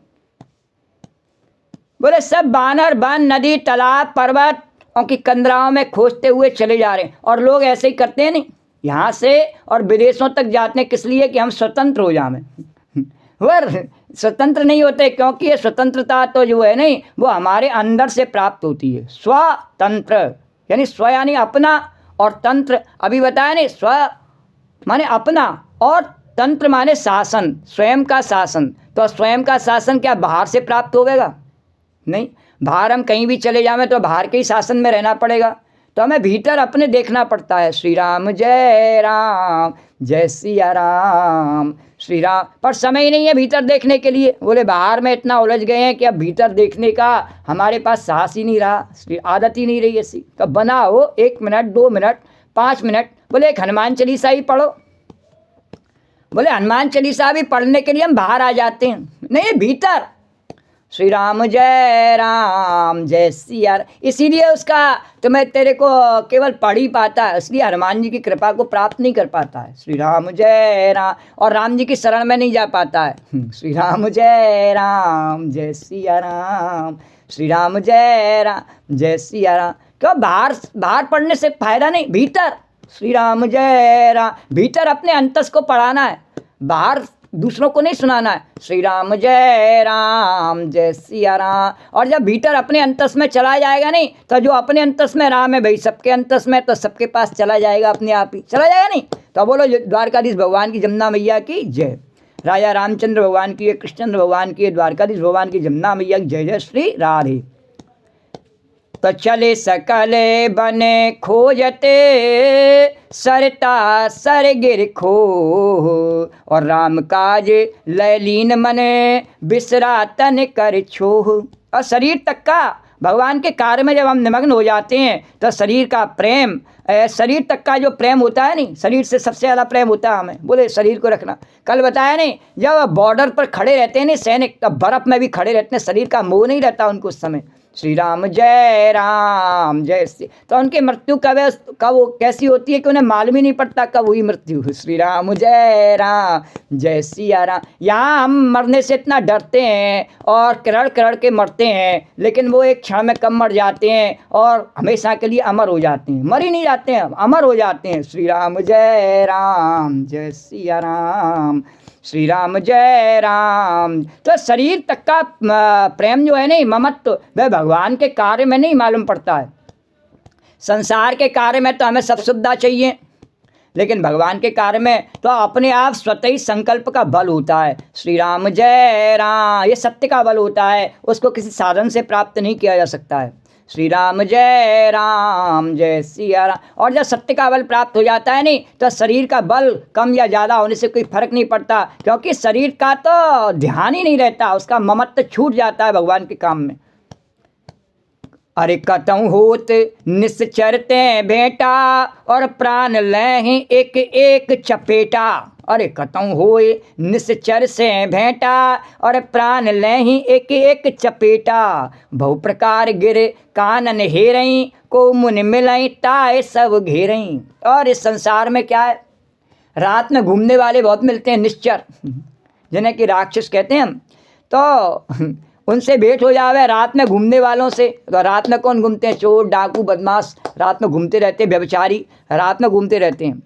बोले सब बानर वन नदी तालाब पर्वत की कंदराओं में खोजते हुए चले जा रहे हैं। और लोग ऐसे ही करते हैं नहीं, यहाँ से और विदेशों तक जाते हैं किस लिए कि हम स्वतंत्र हो जाएं। पर स्वतंत्र नहीं होते, क्योंकि ये स्वतंत्रता तो जो है नहीं वो हमारे अंदर से प्राप्त होती है। स्वतंत्र यानी स्व यानी अपना, और तंत्र अभी बताया नहीं, स्व माने अपना और तंत्र माने शासन, स्वयं का शासन। तो स्वयं का शासन क्या बाहर से प्राप्त होगा? नहीं, बाहर हम कहीं भी चले जाएं तो बाहर के ही शासन में रहना पड़ेगा। तो हमें भीतर अपने देखना पड़ता है। श्री राम जय सिया राम, श्री राम। पर समय ही नहीं है भीतर देखने के लिए। बोले बाहर में इतना उलझ गए हैं कि अब भीतर देखने का हमारे पास साहस ही नहीं रहा, आदत ही नहीं रही ऐसी। तो बनाओ 1 मिनट, 2 मिनट, 5 मिनट। बोले एक हनुमान चालीसा ही पढ़ो। बोले हनुमान चालीसा भी पढ़ने के लिए हम बाहर आ जाते हैं, नहीं भीतर। श्री राम जय सिया। इसीलिए उसका तो मैं तेरे को केवल पढ़ ही पाता है, इसलिए हनुमान जी की कृपा को प्राप्त नहीं कर पाता है। श्री राम जय राम, और राम जी की शरण में नहीं जा पाता है। श्री राम जय सिया राम, श्री राम जय सिया राम। क्यों? बाहर पढ़ने से फायदा नहीं, भीतर श्री राम जय राम। भीतर अपने अंतस को पढ़ाना है, बाहर दूसरों को नहीं सुनाना है। श्री राम जय सिया राम। और जब भीतर अपने अंतस में चला जाएगा नहीं, तो जो अपने अंतस में राम है भाई सबके अंतस में, तो सबके पास चला जाएगा, अपने आप ही चला जाएगा। नहीं तो बोलो द्वारकाधीश भगवान की, जमुना मैया की जय। राजा रामचंद्र भगवान की, कृष्णचंद्र भगवान की, द्वारकाधीश भगवान की, जमुना मैया की जय। जय श्री राधे। तो चले सकले बने खोजते, सरता सर गिर खो, और राम काज लयलीन मने, बिसरा तन कर छोह। और शरीर तक का भगवान के कार्य में जब हम निमग्न हो जाते हैं तो शरीर का प्रेम, शरीर तक का जो प्रेम होता है नहीं, शरीर से सबसे ज़्यादा प्रेम होता है हमें। बोले शरीर को रखना। कल बताया नहीं, जब बॉर्डर पर खड़े रहते हैं नहीं सैनिक, तब बर्फ़ में भी खड़े रहते हैं, शरीर का मोह नहीं रहता उनको उस समय। श्री राम जय श्री। तो उनकी मृत्यु कब कैसी होती है कि उन्हें मालूम ही नहीं पड़ता कब हुई मृत्यु। श्री राम जय सिया राम। यहाँ हम मरने से इतना डरते हैं और करड़ के मरते हैं, लेकिन वो एक क्षण में कब मर जाते हैं और हमेशा के लिए अमर हो जाते हैं। मर ही नहीं जाते हैं, अमर हो जाते हैं। श्री राम जय सिया राम, श्री राम जय राम। तो शरीर तक का प्रेम जो है नहीं, ममत्व, वह भगवान के कार्य में नहीं मालूम पड़ता है। संसार के कार्य में तो हमें सब सुविधा चाहिए, लेकिन भगवान के कार्य में तो अपने आप स्वतः ही संकल्प का बल होता है। श्री राम जय राम, ये सत्य का बल होता है, उसको किसी साधन से प्राप्त नहीं किया जा सकता है। श्री राम जय सिया राम। और जब सत्य का बल प्राप्त हो जाता है नहीं, तो शरीर का बल कम या ज़्यादा होने से कोई फर्क नहीं पड़ता, क्योंकि शरीर का तो ध्यान ही नहीं रहता, उसका ममत्व छूट जाता है भगवान के काम में। अरे कतहु होत निश्चरते भेंटा, और प्राण लहें एक एक चपेटा। अरे कतहु होए निश्चर से भेंटा, और प्राण लहें एक एक चपेटा। बहु प्रकार गिर कानन हेरई, को मुन मिलई ताए सब घेरई। और इस संसार में क्या है, रात में घूमने वाले बहुत मिलते हैं, निश्चर, जिन्हें कि राक्षस कहते हैं हम। तो उनसे भेंट हो जावे रात में घूमने वालों से। तो रात में कौन घूमते हैं? चोर, डाकू, बदमाश रात में घूमते रहते हैं, व्यभिचारी रात में घूमते रहते हैं।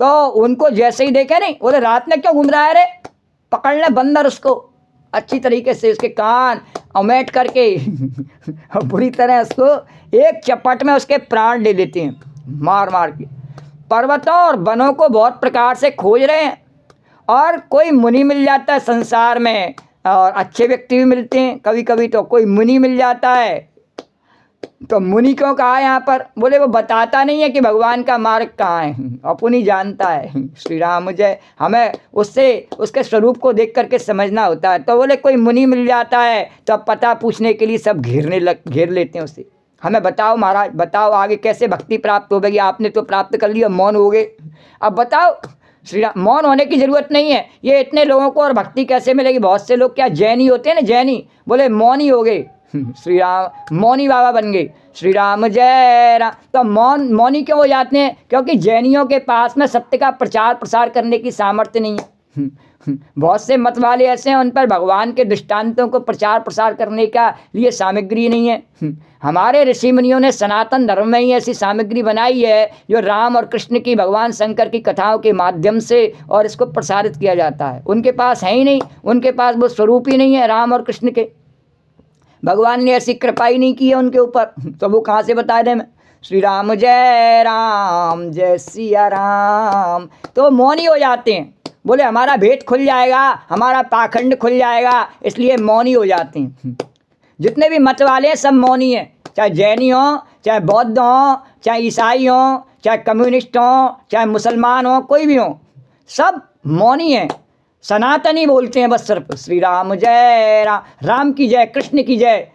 तो उनको जैसे ही देखे नहीं, बोले रात में क्यों घूम रहा है रे, पकड़ ले बंदर उसको अच्छी तरीके से, उसके कान अमेट करके बुरी तरह उसको एक चपट में उसके प्राण ले लेते हैं, मार मार के। पर्वतों और वनों को बहुत प्रकार से खोज रहे हैं, और कोई मुनि मिल जाता है संसार में, और अच्छे व्यक्ति भी मिलते हैं कभी कभी। तो कोई मुनि मिल जाता है, तो मुनि क्यों कहा यहाँ पर? बोले वो बताता नहीं है कि भगवान का मार्ग कहाँ है, अपनी जानता है। श्री राम जय। हमें उससे उसके स्वरूप को देख करके समझना होता है। तो बोले कोई मुनि मिल जाता है, तो अब पता पूछने के लिए सब घेर लेते हैं उसे। हमें बताओ महाराज, बताओ आगे कैसे भक्ति प्राप्त हो गई। आपने तो प्राप्त कर लिया, मौन हो गए, अब बताओ। श्री राम, मौन होने की ज़रूरत नहीं है। ये इतने लोगों को और भक्ति कैसे मिलेगी? बहुत से लोग क्या जैनी होते हैं ना, जैनी, बोले मौन ही हो गए। श्री राम मौनी बाबा बन गए। श्री राम जय राम। तो मौनी क्यों हो जाते हैं? क्योंकि जैनियों के पास में सत्य का प्रचार प्रसार करने की सामर्थ्य नहीं है। बहुत से मत वाले ऐसे हैं, उन पर भगवान के दृष्टांतों को प्रचार प्रसार करने का लिए सामग्री नहीं है। हमारे ऋषि मुनियों ने सनातन धर्म में ही ऐसी सामग्री बनाई है जो राम और कृष्ण की, भगवान शंकर की कथाओं के माध्यम से और इसको प्रसारित किया जाता है। उनके पास है ही नहीं, उनके पास वो स्वरूप ही नहीं है राम और कृष्ण के। भगवान ने ऐसी कृपा ही नहीं की है उनके ऊपर, तो वो कहाँ से बता दें मैं। श्री राम जय सिया राम। तो मौन ही हो जाते हैं, बोले हमारा भेद खुल जाएगा, हमारा पाखंड खुल जाएगा, इसलिए मौनी हो जाते हैं। जितने भी मत वाले हैं सब मौनी हैं, चाहे जैनी हों, चाहे बौद्ध हों, चाहे ईसाई हों, चाहे कम्युनिस्ट हों, चाहे मुसलमान हों, कोई भी हों, सब मौनी हैं। सनातनी बोलते हैं बस सिर्फ श्री राम जय राम, राम की जय, कृष्ण की जय,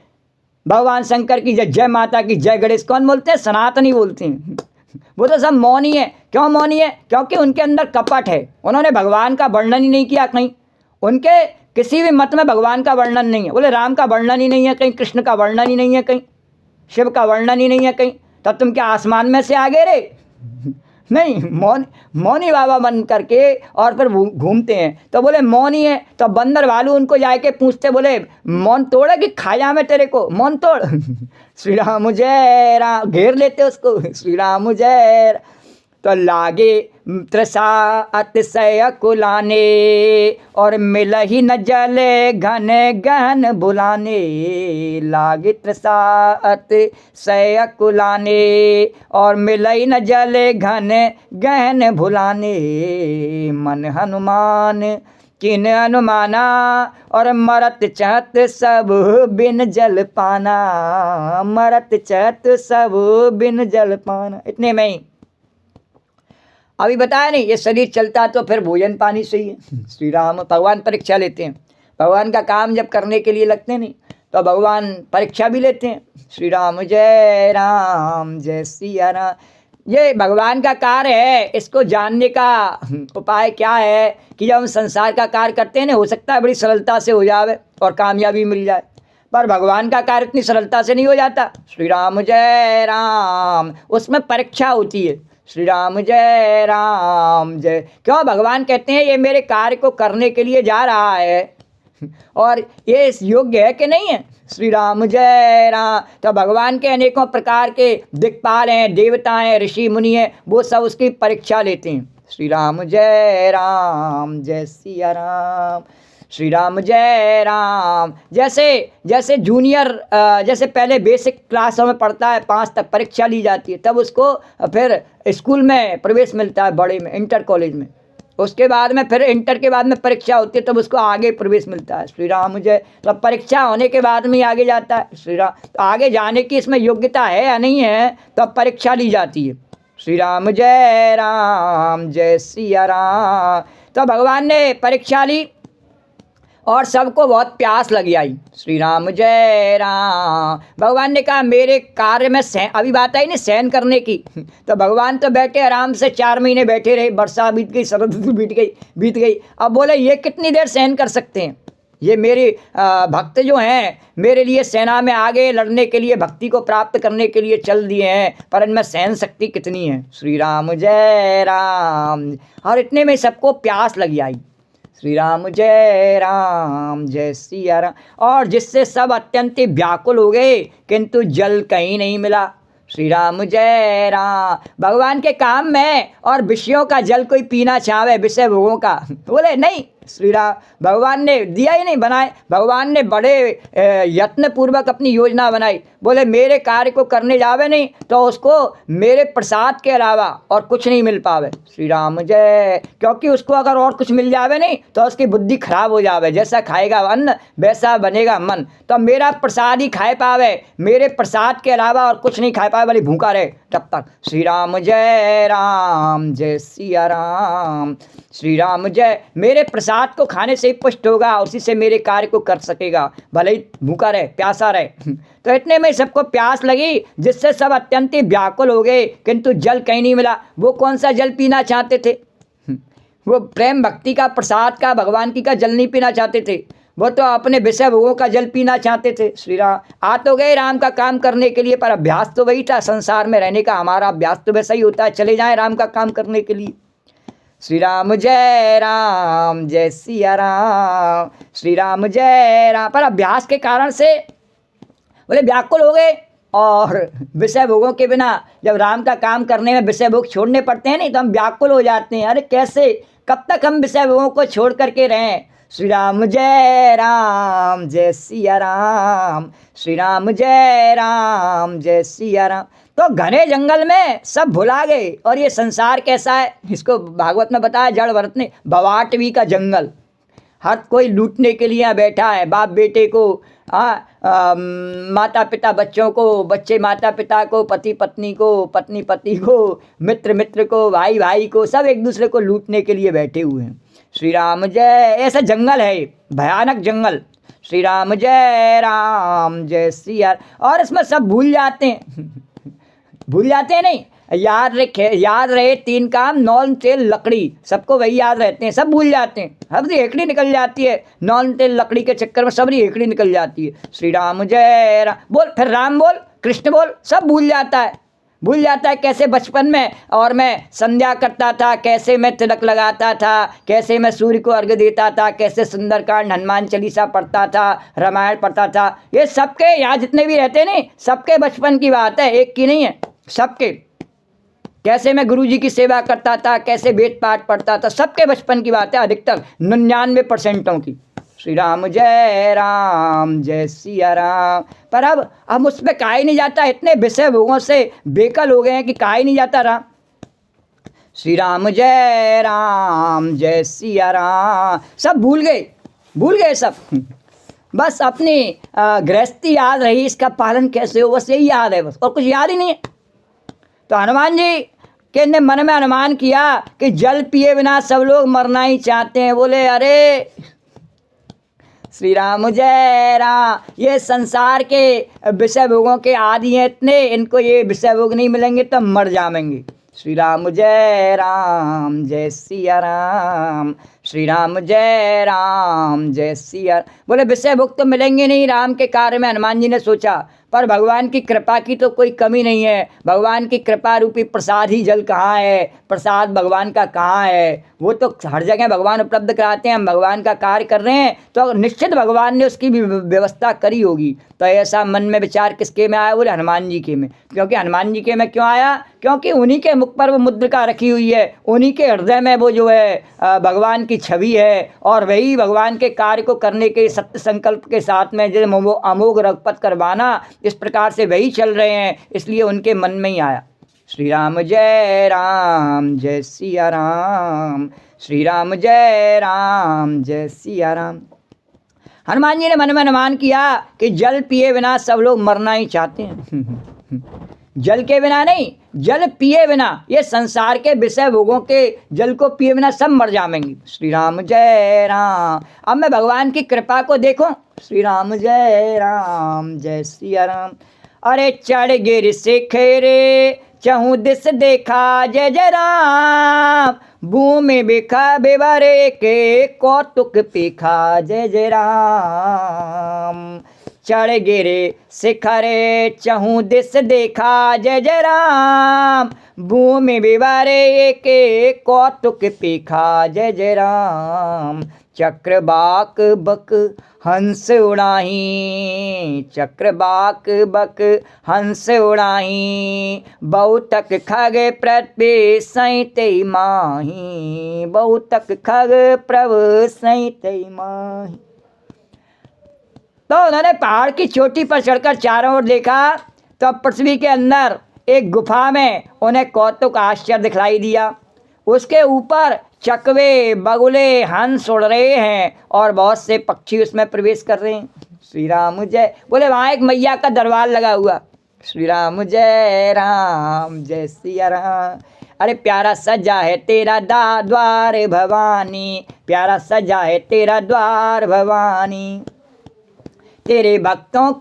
भगवान शंकर की जय, जय माता की जय। गणेश कौन बोलते हैं? सनातनी बोलते हैं। वो तो सब मौनी है। क्यों मौनी है? क्योंकि उनके अंदर कपट है। उन्होंने भगवान का वर्णन ही नहीं किया कहीं, उनके किसी भी मत में भगवान का वर्णन नहीं है। बोले राम का वर्णन ही नहीं है कहीं, कृष्ण का वर्णन ही नहीं है कहीं, शिव का वर्णन ही नहीं है कहीं, तब तुम क्या आसमान में से आ गए रे? नहीं, मौनी बाबा बन करके और फिर घूमते हैं। तो बोले मौनी है, तो बंदर भालू उनको जाके पूछते, बोले मौन तोड़े कि खाया में तेरे को, मौन तोड़। श्री राम जय राम, घेर लेते उसको, श्री राम जय। तो लागे तृषा अतिशय कुलाने, और मिल ही न जले घन गहन बुलाने। लागे तृषा अतिशय कुलाने, और मिल ही न जले घन गहन भुलाने। मन हनुमान किन अनुमाना, और मरत चहत सब बिन जल पाना। मरत चहत सब बिन जल पाना। इतने में ही अभी बताया नहीं, ये शरीर चलता तो फिर भोजन पानी से ही है। श्री राम भगवान परीक्षा लेते हैं। भगवान का काम जब करने के लिए लगते नहीं तो भगवान परीक्षा भी लेते हैं। श्री राम जय सिया राम। ये भगवान का कार्य है, इसको जानने का उपाय क्या है कि जब हम संसार का कार्य करते हैं ना, हो सकता है बड़ी सरलता से हो जाए और कामयाबी मिल जाए, पर भगवान का कार्य इतनी सरलता से नहीं हो जाता। श्री राम जय राम, उसमें परीक्षा होती है। श्री राम जय राम जय। क्यों? भगवान कहते हैं ये मेरे कार्य को करने के लिए जा रहा है और ये इस योग्य है कि नहीं है। श्री राम जय राम। तो भगवान के अनेकों प्रकार के दिक्पाल हैं, देवता हैं, ऋषि मुनि हैं, वो सब उसकी परीक्षा लेते हैं। श्री राम जय सिया राम। श्री राम जय राम। जैसे जूनियर, जैसे पहले बेसिक क्लासों में पढ़ता है, 5 तक परीक्षा ली जाती है, तब उसको फिर स्कूल में प्रवेश मिलता है, बड़े में, इंटर कॉलेज में। उसके बाद में फिर इंटर के बाद में परीक्षा होती है, तब उसको आगे प्रवेश मिलता है। श्री राम जय। तो परीक्षा होने के बाद में आगे जाता है। श्री राम। तो आगे जाने की इसमें योग्यता है या नहीं है, तो अब परीक्षा ली जाती है। श्री राम जय सिया राम। तो भगवान ने परीक्षा ली और सबको बहुत प्यास लगी आई। श्री राम जय राम। भगवान ने कहा मेरे कार्य में अभी बात आई नहीं सहन करने की, तो भगवान तो बैठे आराम से 4 महीने बैठे रहे, वर्षा बीत गई, शरद ऋतु बीत गई। अब बोले ये कितनी देर सहन कर सकते हैं, ये मेरे भक्त जो हैं मेरे लिए सेना में आगे लड़ने के लिए, भक्ति को प्राप्त करने के लिए चल दिए हैं, पर इनमें सहन शक्ति कितनी है। श्री राम जय राम। और इतने में सबको प्यास लगी आई। श्री राम जय सिया राम। और जिससे सब अत्यंत व्याकुल हो गए, किंतु जल कहीं नहीं मिला। श्री राम जय राम। भगवान के काम में और विषयों का जल कोई पीना चाहे, विषय भोगों का, बोले नहीं। श्री राम। भगवान ने दिया ही नहीं, बनाए। भगवान ने बड़े यत्न पूर्वक अपनी योजना बनाई। बोले मेरे कार्य को करने जावे नहीं तो उसको मेरे प्रसाद के अलावा और कुछ नहीं मिल पावे। श्री राम जय। क्योंकि उसको अगर और कुछ मिल जावे नहीं तो उसकी बुद्धि खराब हो जावे, जैसा खाएगा अन्न वैसा बनेगा मन। तो मेरा प्रसाद ही खाए पावे, मेरे प्रसाद के अलावा और कुछ नहीं खाए पावे, भले भूखा रहे तब तक। श्री राम जय सिया राम। श्री राम जय। मेरे प्रसाद को खाने से ही पुष्ट होगा, उसी से मेरे कार्य को कर सकेगा, भले ही भूखा रहे, प्यासा रहे। तो इतने में सबको प्यास लगी, जिससे सब अत्यंत व्याकुल हो गए, किंतु जल कहीं नहीं मिला। वो कौन सा जल पीना चाहते थे? वो प्रेम भक्ति का, प्रसाद का, भगवान की का जल नहीं पीना चाहते थे, वो तो अपने विषय भोगों का जल पीना चाहते थे। श्री राम। आ तो गए राम का काम करने के लिए, पर अभ्यास तो वही था, संसार में रहने का हमारा अभ्यास तो वैसा ही होता है, चले जाएं राम का काम करने के लिए। श्री राम जय सिया राम। श्री राम जय राम। पर अभ्यास के कारण से बोले व्याकुल हो गए, और विषय भोगों के बिना जब राम का काम करने में विषय भोग छोड़ने पड़ते हैं नहीं, तो हम व्याकुल हो जाते हैं। अरे कैसे, कब तक हम विषय भोगों को छोड़ करके रहें। श्री राम जय सिया राम। श्री राम जय सिया राम। तो घने जंगल में सब भुला गए और ये संसार कैसा है, इसको भागवत में बताया जड़ वर्तने भवाटवी का जंगल। हर कोई लूटने के लिए बैठा है, बाप बेटे को, माता पिता बच्चों को, बच्चे माता पिता को, पति पत्नी को, पत्नी पति को, मित्र मित्र को, भाई भाई को, सब एक दूसरे को लूटने के लिए बैठे हुए हैं। श्री राम जय, ऐसा जंगल है, भयानक जंगल। श्री राम जय राम जय सिया। और इसमें सब भूल जाते हैं भूल जाते हैं नहीं, याद रहे 3 काम, नॉन तेल लकड़ी, सबको वही याद रहते हैं, सब भूल जाते हैं। सबरी हेकड़ी निकल जाती है, नॉन तेल लकड़ी के चक्कर में सबरी हेकड़ी निकल जाती है। श्री राम जय राम बोल, फिर राम बोल, कृष्ण बोल, सब भूल जाता है कैसे बचपन में और मैं संध्या करता था, कैसे मैं तिलक लगाता था, कैसे मैं सूर्य को अर्घ्य देता था, कैसे सुंदरकांड हनुमान चालीसा पढ़ता था, रामायण पढ़ता था। ये सबके यहाँ जितने भी रहते नहीं, सबके बचपन की बात है, एक की नहीं है, सबके। कैसे मैं गुरु जी की सेवा करता था, कैसे वेद पाठ पढ़ता था, सबके बचपन की बात है, अधिकतर 99% की। श्री राम जय सिया राम। पर अब उस पर कहा ही नहीं जाता, इतने विषय भोगों से बेकल हो गए हैं कि कहा ही नहीं जाता राम। श्री राम जय सिया राम। सब भूल गए सब, बस अपनी गृहस्थी याद रही, इसका पालन कैसे हो, बस यही याद है, बस और कुछ याद ही नहीं है। तो हनुमान जी के ने मन में अनुमान किया कि जल पिए बिना सब लोग मरना ही चाहते हैं। बोले अरे श्री राम जय राम, ये संसार के विषय भोगों के आदि हैं इतने, इनको ये विषय भोग नहीं मिलेंगे तो मर जाएंगे। श्री राम जय सिया राम। श्री राम जय सिया। बोले विषय भोग तो मिलेंगे नहीं राम के कार्य में। हनुमान जी ने सोचा पर भगवान की कृपा की तो कोई कमी नहीं है, भगवान की कृपा रूपी प्रसाद ही जल कहाँ है, प्रसाद भगवान का कहाँ है, वो तो हर जगह भगवान उपलब्ध कराते हैं। हम भगवान का कार्य कर रहे हैं तो निश्चित भगवान ने उसकी भी व्यवस्था करी होगी। तो ऐसा मन में विचार किसके में आया? बोले हनुमान जी के में। क्योंकि हनुमान जी के में क्यों आया? क्योंकि उन्हीं के मुख पर वो मुद्रिका रखी हुई है, उन्हीं के हृदय में वो जो है भगवान की छवि है, और वही भगवान के कार्य को करने के सत्य संकल्प के साथ में जो वो अमोघ रघुपत करवाना, इस प्रकार से वही चल रहे हैं, इसलिए उनके मन में ही आया। श्री राम जय सिया राम। श्री राम जय सिया राम। हनुमान जी ने मन में अनुमान किया कि जल पिए बिना सब लोग मरना ही चाहते हैं। जल के बिना नहीं, जल पिए बिना, ये संसार के विषय भोगों के जल को पिए बिना सब मर जाएंगे। श्री राम जय राम। अब मैं भगवान की कृपा को देखूं। श्री राम जय सिया राम। अरे चढ़ गिर शिखरे चहु दिस देखा जय जय राम, भूमि बिखा बिवरे के कौतुक पिखा जय जय राम। चढ़ गिरे शिखरे चहु दिस देखा जय जय राम, भूमि बिवरे के कौतुक पिखा जय जय राम। चक्रबाक बक हंस उड़ाही, चक्रबाक बक हंस उड़ाही, बहुतक खग पृथ्वी सैतै माही, बहुतक खग प्रभ सैतै माही। तो उन्होंने पहाड़ की चोटी पर चढ़कर चारों ओर देखा तो पृथ्वी के अंदर एक गुफा में उन्हें कौतुक आश्चर्य दिखलाई दिया। उसके ऊपर चकवे बगुले हंस उड़ रहे हैं और बहुत से पक्षी उसमें प्रवेश कर रहे हैं। श्री राम जय। बोले वहाँ एक मैया का दरबार लगा हुआ। श्री राम जय सिया राम। अरे प्यारा सजा है तेरा द्वार भवानी, प्यारा सजा है तेरा द्वार भवानी, तेरे भक्तों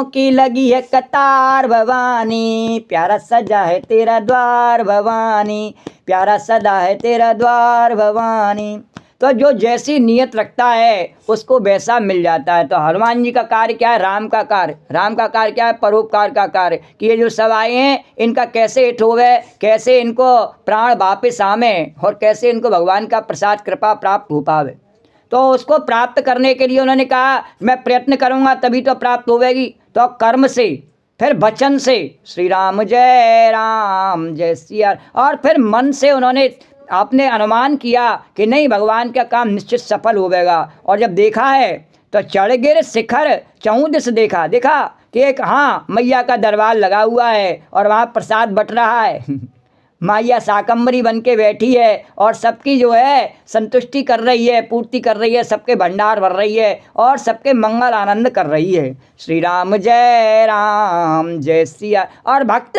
की लगी है कतार भवानी, प्यारा सजा है तेरा द्वार भवानी, प्यारा सजा है तेरा द्वार भवानी। तो जो जैसी नियत रखता है उसको वैसा मिल जाता है। तो हनुमान जी का कार्य क्या है? राम का कार्य क्या है? परोपकार का कार्य। कि ये जो सब आए हैं इनका कैसे हित होवे, कैसे इनको प्राण वापिस आवे और कैसे इनको भगवान का प्रसाद कृपा प्राप्त हो पावे। तो उसको प्राप्त करने के लिए उन्होंने कहा मैं प्रयत्न करूँगा तभी तो प्राप्त होवेगी। तो कर्म से, फिर वचन से, श्री राम जय सिया, और फिर मन से उन्होंने आपने अनुमान किया कि नहीं भगवान का काम निश्चित सफल होवेगा। और जब देखा है तो चढ़ गिर शिखर चहु दिस देखा कि एक हाँ मैया का दरबार लगा हुआ है और वहाँ प्रसाद बट रहा है। मैया शाकंभरी बन के बैठी है और सबकी जो है संतुष्टि कर रही है, पूर्ति कर रही है, सबके भंडार भर रही है और सबके मंगल आनंद कर रही है। श्री राम जय सिया। और भक्त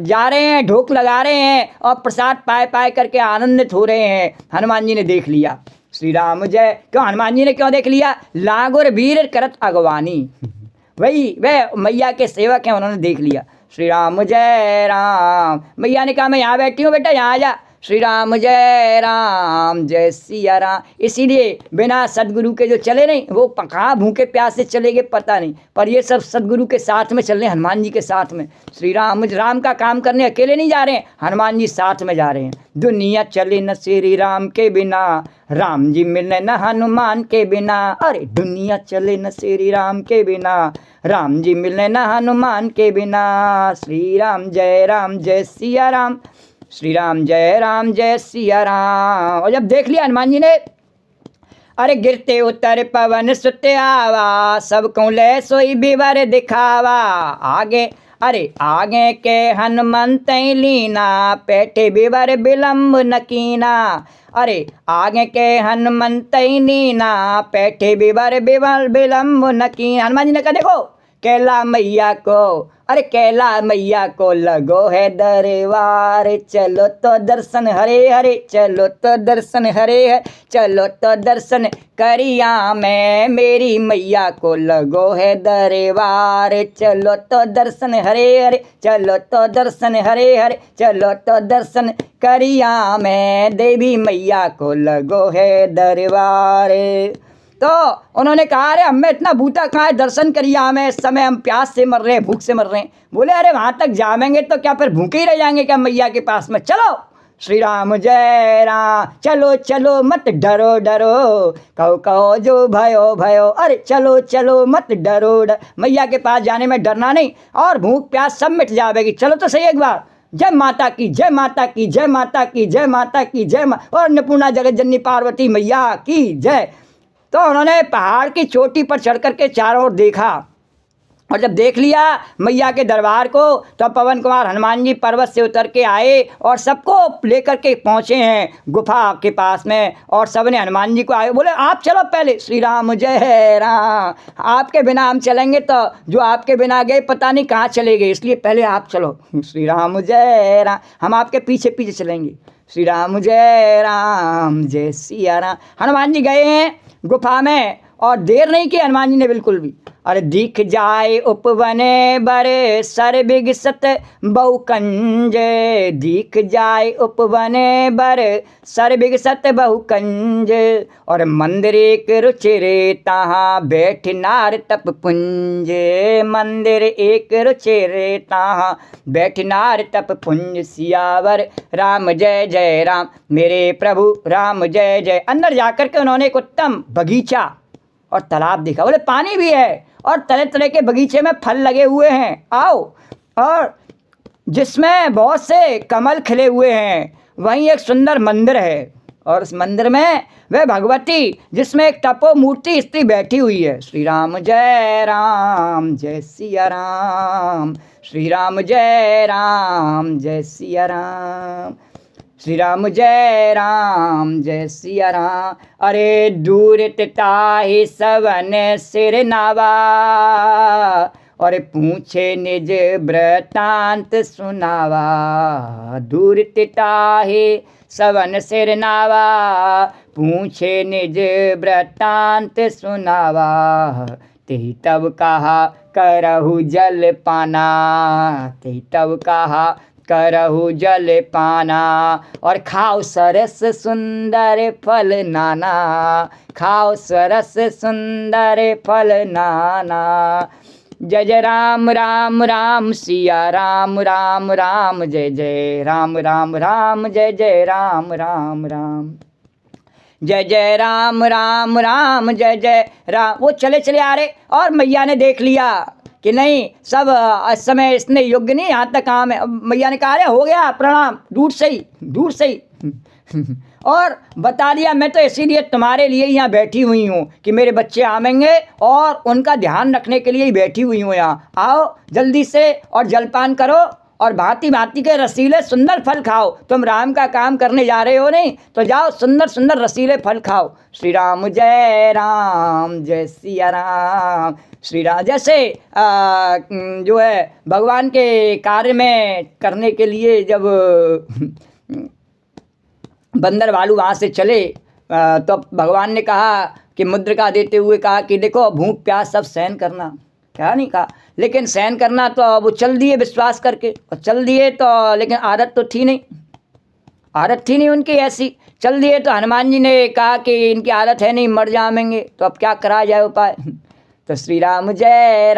जा रहे हैं, ढोक लगा रहे हैं और प्रसाद पाए पाए करके आनंदित हो रहे हैं। हनुमान जी ने देख लिया। श्री राम जय। क्यों हनुमान जी ने क्यों देख लिया? लागुर वीर करत अगवानी, वही वह मैया के सेवक हैं, उन्होंने देख लिया। श्री राम जय राम। मैया ने कहा मैं यहाँ बैठी हूँ बेटा, यहाँ आ जा। श्री राम जय सिया राम। इसीलिए बिना सदगुरु के जो चले नहीं, वो कहाँ भूखे प्यास से चले गए पता नहीं, पर ये सब सदगुरु के साथ में चल रहे हैं, हनुमान जी के साथ में। श्री राम का काम करने अकेले नहीं जा रहे हैं, हनुमान जी साथ में जा रहे हैं। दुनिया चले न श्री राम के बिना, राम जी मिले न हनुमान के बिना। अरे दुनिया चले न श्री राम के बिना, राम जी मिले न हनुमान के बिना। श्री राम जय सिया राम। श्री राम जय सिया राम। और जब देख लिया हनुमान जी ने, अरे गिरते उतर पवन सुत आवा, सब को ले सोई बिवर दिखावा। आगे के हनुमंत लीना, पेटे बिवर विलम्ब नकीना। अरे आगे के हनुमंत लीना, पेटे बिवर विलम्ब नकीना। हनुमान जी ने कहा देखो कैला मैया को, अरे कैला मैया को लगो है दरबार, चलो तो दर्शन हरे हरे, चलो तो दर्शन हरे हरे, चलो तो दर्शन करिया मैं, मेरी मैया को लगो है दरबार, चलो तो दर्शन हरे हरे, चलो तो दर्शन हरे हरे, चलो तो दर्शन करिया मैं, देवी मैया को लगो है दरबार। तो उन्होंने कहा अरे हमें इतना बूटा कहाँ है, दर्शन करिए हमें, इस समय हम प्यास से मर रहे हैं, भूख से मर रहे हैं। बोले अरे वहाँ तक जाएंगे तो क्या फिर भूखे ही रह जाएंगे क्या मैया के पास में? चलो श्री राम जय राम। चलो चलो मत डरो डरो, कहो जो भयो भयो, अरे चलो चलो मत डरो मैया के पास जाने में डरना नहीं और भूख प्यास सब मिट जाएगी। चलो तो सही एक बार। जय माता की, जय माता की, जय माता की, जय माता की, जय और अन्नपूर्णा जगत जननी पार्वती मैया की जय। तो उन्होंने पहाड़ की चोटी पर चढ़ करके चारों ओर देखा और जब देख लिया मैया के दरबार को, तो पवन कुमार हनुमान जी पर्वत से उतर के आए और सबको लेकर के पहुँचे हैं गुफा के पास में और सबने हनुमान जी को आए, बोले आप चलो पहले। श्री राम जय राम। आपके बिना हम चलेंगे तो जो आपके बिना गए पता नहीं कहाँ चले गए, इसलिए पहले आप चलो। श्री राम जय राम। हम आपके पीछे पीछे चलेंगे। श्री राम जय सिया राम। हनुमान जी गए हैं गुफा में और देर नहीं की हनुमान जी ने बिल्कुल भी। अरे दिख जाए उपवने बरे सर बिगसत बहुकंज, दिख जाए उपवने बरे सर बिगसत बहुकंज, और मंदिर एक रुचिरे तहाँ बैठ नार तप पुंज, मंदिर एक रुचिरे तहाँ बैठ नार तप पुंज, सियावर राम जय राम, मेरे प्रभु राम जय जय। अंदर जाकर के उन्होंने एक उत्तम बगीचा और तालाब देखा। बोले पानी भी है और तरह तरह के बगीचे में फल लगे हुए हैं, आओ, और जिसमें बहुत से कमल खिले हुए हैं। वहीं एक सुंदर मंदिर है और उस मंदिर में वह भगवती जिसमें एक तपो मूर्ति स्त्री बैठी हुई है। श्री राम जय सिया राम। श्री राम जय सिया राम। श्री राम जय सिया राम। अरे दूर ताहि सवन सिर नावा, और पूछे निज वृतांत सुनावा, दूर ताहि सवन सिर नावा, पूछे निज वृतांत सुनावा, तेहि तब कहा करहु जल पाना, तेहि तब कहा करहु जल पाना, और खाओ सरस सुंदर फल नाना, खाओ सरस सुंदर फल नाना। जय जय राम राम राम सिया राम राम राम, जय जय राम राम राम, जय जय राम राम राम, जय जय राम राम राम, जय जय राम। वो चले चले आ रहे और मैया ने देख लिया कि नहीं सब समय इसने योग्य नहीं, यहाँ तक काम है। मैया ने कहा अरे हो गया प्रणाम, दूर से ही और बता दिया मैं तो इसीलिए तुम्हारे लिए यहाँ बैठी हुई हूँ कि मेरे बच्चे आवेंगे और उनका ध्यान रखने के लिए ही बैठी हुई हूँ यहाँ। आओ जल्दी से और जलपान करो और भांति भांति के रसीले सुंदर फल खाओ। तुम राम का काम करने जा रहे हो नहीं तो जाओ सुंदर सुंदर रसीले फल खाओ। श्री राम जय सिया राम। श्री राम जैसे जो है भगवान के कार्य में करने के लिए जब बंदर भालू वहाँ से चले तो भगवान ने कहा कि मुद्रिका देते हुए कहा कि देखो भूख प्यास सब सहन करना, क्या नहीं कहा, लेकिन सहन करना तो वो चल दिए विश्वास करके और चल दिए तो, लेकिन आदत तो थी नहीं, आदत थी नहीं उनकी ऐसी, चल दिए तो हनुमान जी ने कहा कि इनकी आदत है नहीं, मर जाएंगे तो अब क्या करा जाए उपाय। तो श्री राम जय,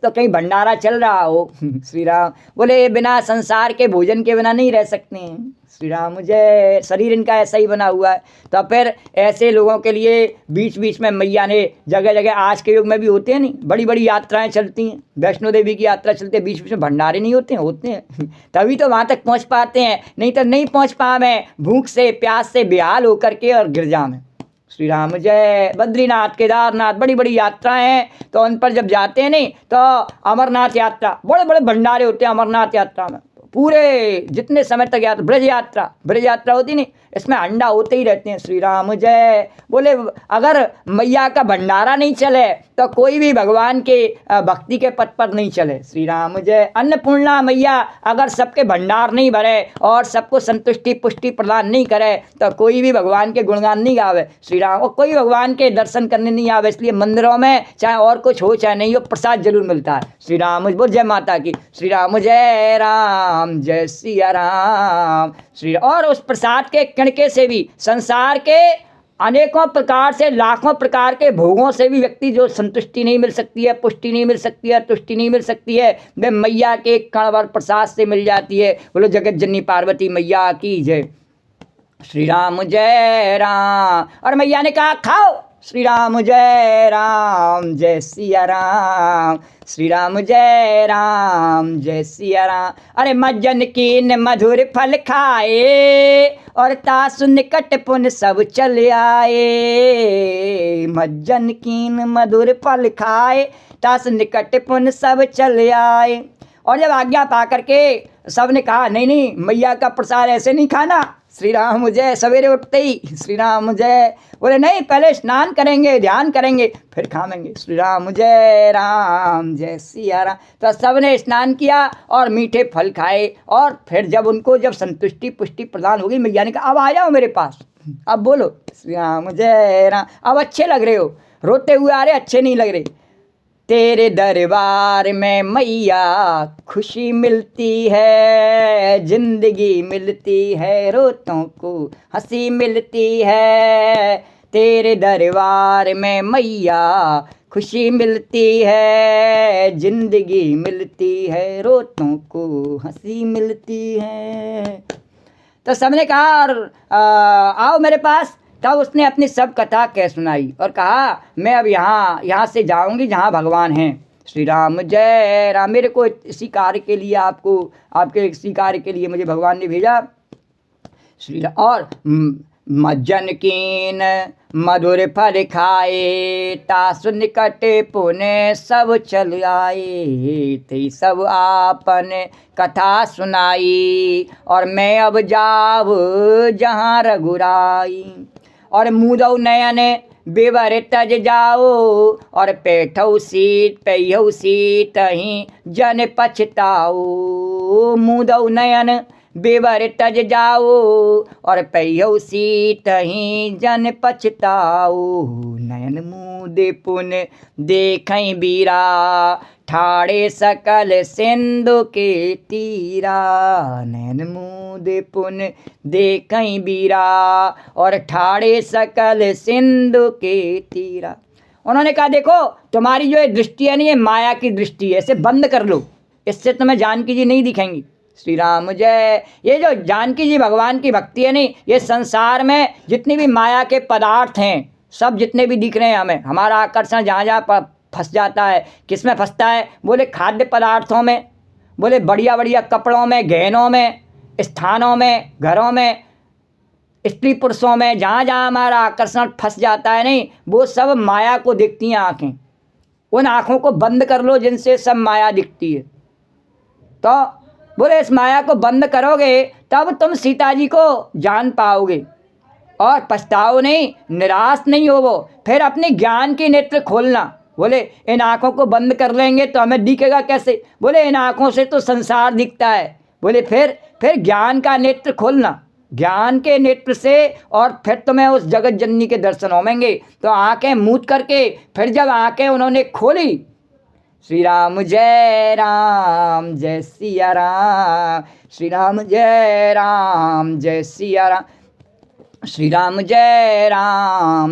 तो कहीं भंडारा चल रहा हो, श्री राम बोले बिना संसार के भोजन के बिना नहीं रह सकते हैं। श्री राम जय, शरीर इनका ऐसा ही बना हुआ है। तो फिर ऐसे लोगों के लिए बीच बीच में मैया ने जगह जगह, आज के युग में भी होते हैं नहीं, बड़ी बड़ी यात्राएं चलती हैं, वैष्णो देवी की यात्रा चलती है, बीच बीच में भंडारे नहीं होते हैं, होते हैं तभी तो वहाँ तक पहुँच पाते हैं, नहीं तो नहीं पहुँच पावे भूख से प्यास से बेहाल होकर के और गिर जावे। श्री राम जय। बद्रीनाथ केदारनाथ बड़ी बड़ी यात्राएं हैं, तो उन पर जब जाते हैं नहीं तो अमरनाथ यात्रा, बड़े बड़े भंडारे होते हैं अमरनाथ यात्रा में, पूरे जितने समय तक यात्रा, ब्रज यात्रा होती नहीं, इसमें अंडा होते ही रहते हैं। श्री राम जय। बोले अगर मैया का भंडारा नहीं चले तो कोई भी भगवान के भक्ति के पथ पर नहीं चले। श्री राम जय। अन्नपूर्णा मैया अगर सबके भंडार नहीं भरे और सबको संतुष्टि पुष्टि प्रदान नहीं करे तो कोई भी भगवान के गुणगान नहीं गावे। श्री राम। और कोई भगवान के दर्शन करने नहीं आवे, इसलिए मंदिरों में चाहे और कुछ हो चाहे नहीं हो, प्रसाद जरूर मिलता है। श्री राम बोल जय माता की। श्री राम जय राम जय सिया राम। श्री। और उस प्रसाद के कणके से भी संसार के अनेकों प्रकार से, लाखों प्रकार के भोगों से भी व्यक्ति जो संतुष्टि नहीं मिल सकती है, पुष्टि नहीं मिल सकती है, तुष्टि नहीं मिल सकती है, वे मैया के कणवर प्रसाद से मिल जाती है। बोलो जगत जननी पार्वती मैया की जय। श्री राम जय राम। और मैया ने कहा खाओ। श्री राम जय सिया राम। श्री राम जय सिया राम। अरे मज्जन कीन मधुर फल खाए और तासु निकट पुन सब चल आए। मज्जन कीन मधुर फल खाए तासु निकट पुन सब चल आए। और जब आज्ञा पा करके सब ने कहा नहीं नहीं मैया का प्रसाद ऐसे नहीं खाना। श्री राम जय। सवेरे उठते ही श्री राम जय। बोले नहीं पहले स्नान करेंगे, ध्यान करेंगे, फिर खाएंगे। श्री राम जय सिया राम। तो सब ने स्नान किया और मीठे फल खाए और फिर जब उनको जब संतुष्टि पुष्टि प्रदान होगी, मैया ने कहा अब आ जाओ मेरे पास, अब बोलो। श्री राम जय राम। अब अच्छे लग रहे हो, रोते हुए आ रहे अच्छे नहीं लग रहे। तेरे दरबार में मैया खुशी मिलती है, जिंदगी मिलती है, रोतों को हंसी मिलती है। तेरे दरबार में मैया खुशी मिलती है, जिंदगी मिलती है, रोतों को हंसी मिलती है। तो सबने कहा और आओ मेरे पास। तब उसने अपनी सब कथा कह सुनाई और कहा मैं अब यहाँ से जाऊंगी जहाँ भगवान हैं। श्री राम जय राम। मेरे को इसी कार्य के लिए आपके इसी कार्य के लिए मुझे भगवान ने भेजा। श्री राम। और मज्जन कीन मधुर फल खाए तासु निकट पुने सब चल आए। ते सब आपन कथा सुनाई और मैं अब जाव जहाँ रघुराई। और मुदौ नयन बेवर तज जाओ और पैठौ सीत पहियौ सीत ही जन पछताओ। मुदौ नयन बेवर तज जाओ और पहियौ सीत ही जन पछताओ। नयन मुदे पुन देखई बीरा ठाड़े सकल सिंधु के तीरा। नयन मुदे पुन देखई बीरा और ठाड़े सकल सिंधु के तीरा। उन्होंने कहा देखो तुम्हारी जो ये दृष्टि है ना, ये माया की दृष्टि है, इसे बंद कर लो, इससे तुम्हें जानकी जी नहीं दिखेंगी। श्री राम जय। ये जो जानकी जी भगवान की भक्ति है नहीं, ये संसार में जितनी भी माया के पदार्थ हैं, सब जितने भी दिख रहे हैं हमें, हमारा आकर्षण जहाँ जहाँ फंस जाता है, किस में फंसता है? बोले खाद्य पदार्थों में, बोले बढ़िया बढ़िया कपड़ों में, गहनों में, स्थानों में, घरों में, स्त्री पुरुषों में, जहाँ जहाँ हमारा आकर्षण फंस जाता है नहीं, वो सब माया को दिखती हैं आँखें। उन आँखों को बंद कर लो जिनसे सब माया दिखती है। तो बोले इस माया को बंद करोगे तब तुम सीता जी को जान पाओगे और पछताओ नहीं, निराश नहीं हो। वो फिर अपने ज्ञान की नेत्र खोलना। बोले इन आँखों को बंद कर लेंगे तो हमें दिखेगा कैसे? बोले इन आँखों से तो संसार दिखता है। बोले फिर ज्ञान का नेत्र खोलना, ज्ञान के नेत्र से, और फिर तुम्हें उस जगत जननी के दर्शन होंगे। तो आंखें मूंद करके फिर जब आंखें उन्होंने खोली, श्री राम जय सिया राम, श्री राम जय सिया राम, श्री राम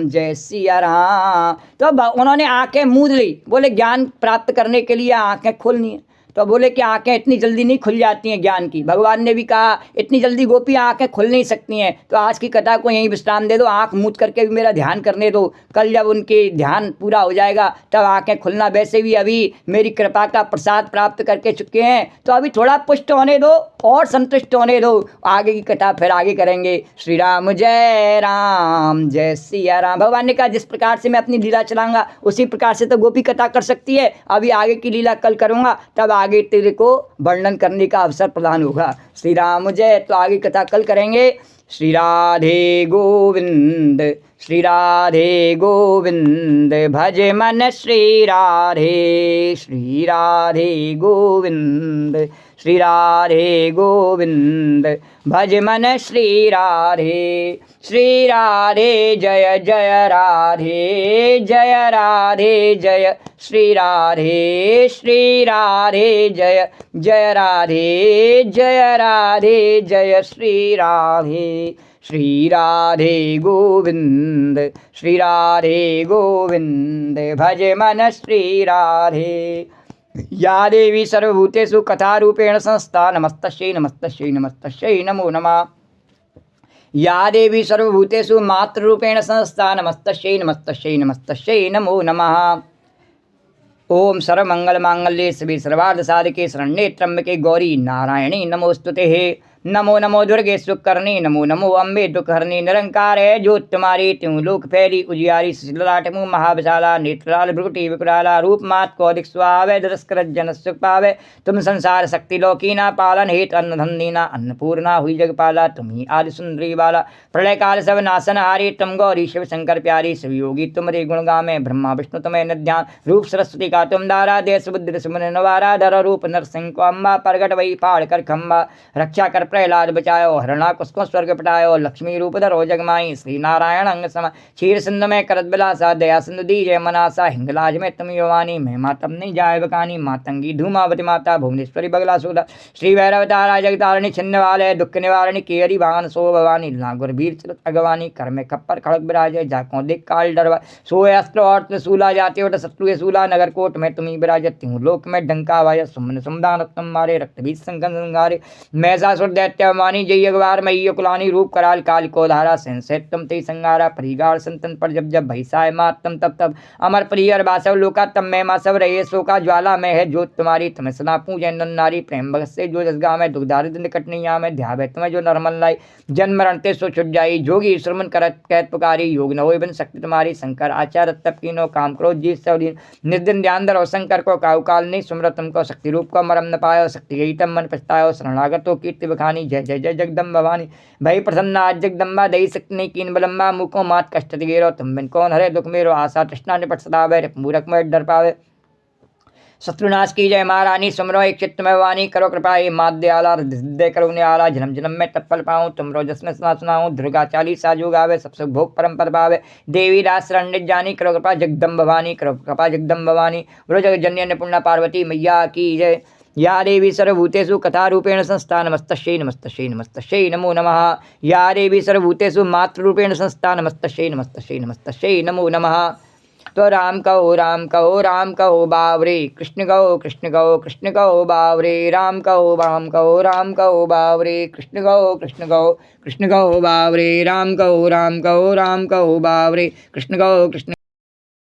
जय सिया राम। तो उन्होंने आंखें मूंद ली। बोले ज्ञान प्राप्त करने के लिए आंखें खोलनी है। तो बोले कि आंखें इतनी जल्दी नहीं खुल जाती हैं ज्ञान की। भगवान ने भी कहा इतनी जल्दी गोपी आंखें खुल नहीं सकती हैं। तो आज की कथा को यहीं विश्राम दे दो, आंख मूंद करके भी मेरा ध्यान करने दो। कल जब उनके ध्यान पूरा हो जाएगा तब आंखें खुलना। वैसे भी अभी मेरी कृपा का प्रसाद प्राप्त करके चुके हैं, तो अभी थोड़ा पुष्ट होने दो और संतुष्ट होने दो। आगे की कथा फिर आगे करेंगे। श्री राम जय सिया राम। भगवान ने कहा जिस प्रकार से मैं अपनी लीला चलाऊंगा उसी प्रकार से तो गोपी कथा कर सकती है। अभी आगे की लीला कल करूंगा, तब आगे तेरे को वर्णन करने का अवसर प्रदान होगा। श्री राम जय। तो आगे कथा कल करेंगे। श्री राधे गोविंद, श्री राधे गोविंद, भज मन श्री राधे, श्री राधे गोविंद, श्री राधे गोविंद, भज मन श्री राधे, श्री राधे जय जय राधे, जय राधे जय श्री राधे, श्री राधे जय जय राधे, जय राधे जय श्री राधे, श्री राधे गोविंद, श्री राधे गोविंद, भज मन श्री राधे। या देवी सर्वभूतेषु कथारूपेण संस्था नमस्तस्यै नमस्तस्यै नमस्तस्यै नमो नमः। या देवी सर्वभूतेषु मातृरूपेण संस्था नमस्तस्यै नमस्तस्यै नमस्तस्यै नमो नमः। ओम सर्वमंगलमांगल्ये शिवे सर्वार्थसाधके शरण्ये त्र्यंबके गौरी नारायणी नमोस्तुते। नमो नमो दुर्गे सुकर्णी, नमो नमो अम्बे दुखहरणी, निरंकार है जो तुम्हारी त्यों लोक फैली उजियारी, शिलाट मुँह महाविशाला, नेत्रलाल भ्रुकुटी विकुराला, रूप मात कौदिक स्वावे, दरस्कर जन सुख पावे। तुम संसार शक्ति लौकीना, पालन हेत अन्न धन दीना, अन्नपूर्णा हुई जगपाला, तुम ही आदि सुंदरी बाला, प्रलय काल सब नाशन हारी, तुम गौरी शिव शंकर प्यारी, शिव योगी तुमरे गुण गामे, ब्रह्मा विष्णु तुम्हें निध्यान, रूप सरस्वती का तुम दारा, देश बुद्धि सुमन नवारा, धर रूप नरसिंह को अम्बा, प्रगट वही फाड़ कर खम्बा, रक्षा कर प्रहलाद बचायो, हरणा कुसको स्वर्ग पटायो, लक्ष्मी रूप धरो जगमाई, श्री नारायण अंग सम, क्षीर सिंधु में करत बिलासा, दया सिंधु दीजय मनासा, हिंगलाज में तुम योवानी, महिमा तम नहीं जाय बकानी, मातंगी धूमावती माता, भुवनेश्वरी बगला सुधा, श्री भैरव तारा जगतारिणी छिन्न वाले, दुख निवारणी केरी वाहन सो भवानी, नागुर वीर चलत अगवानी, कर में खप्पर खड़क विराजे, जाको दिक काल डरवा, सोए अस्त्र और त्रिशूला, जाते उठ शत्रु सूला, नगर कोट में तुम्ही विराजती हूँ, लोक में डंका वाय, सुमन सुमदान तुम मारे, रक्त बीज संकन संगारे, मैसासुर दैत्यमानी, जय अगवार मई कुलानी, रूप कराल काल को धारा, संसैत तुम ते संगारा, परिगार संतन पर जब जब भैसाय मात तम तब तब, अमर प्रियर बासव लोका तम मैं मासव रहे, सो का ज्वाला में है ज्योत तुम्हारी, तुम्हें सना पूजय नन नारी, प्रेम भगत से जो जसगा में, दुख दारिद निकट नहीं आमे, ध्यावे तुम्हें जो नरमल लाई, जन्म मरण ते सो छुट जाई, जोगी श्रमण करत कहत पुकारी, योग न होय बिन शक्ति तुम्हारी, शंकर आचार तप कीनो, काम क्रोध जीत सवदीन, निर्दिन ध्यान धरो शंकर को, काउ काल नहीं सुमरत तुमको, शक्ति रूप को मरम न पायो, शक्ति यही तम मन पछतायो, शरणागतो कीर्ति बखानी, जय जय जय जगदम्ब भवानी, भई प्रसन्ना आज जगदम्बा, दई शक्ति नहीं कीन बलम्बा, मुको मात कष्ट दिगेरो, तुम बिन कौन हरे दुख मेरो, आशा तृष्णा निपट सदावे, मूरख में डर पावे, शत्रुनाश की जय महारानी, सुमरो एक चित्त में वानी, करो कृपा हे माध्य आला, हृदय करो आला, जन्म जन्म में तत्पल पाऊँ, तुमरो जसने सुना सुनाऊँ, दुर्गा चालीसा जो गावे, सब सुख भोग परम पद पावे, देवी दास शरण जानी, करो कृपा जगदम्ब भवानी, करो कृपा जगदम्ब भवानी, बोलो जगत जननी अन्नपूर्णा पार्वती मैया की जय। या देवी सर्वभूतेषु कथारूपेण संस्था नमस्तस्यै नमस्तस्यै नमस्तस्यै नमो नमः। या देवी सर्वभूतेषु मातृरूपेण संस्था नमस्तस्यै नमस्तस्यै नमस्तस्यै नमो नमः। तो राम कहो बावरे, कृष्ण कहो बावरे, राम कहो बावरे, कृष्ण कहो बावरे, राम कहो बावरे, कृष्ण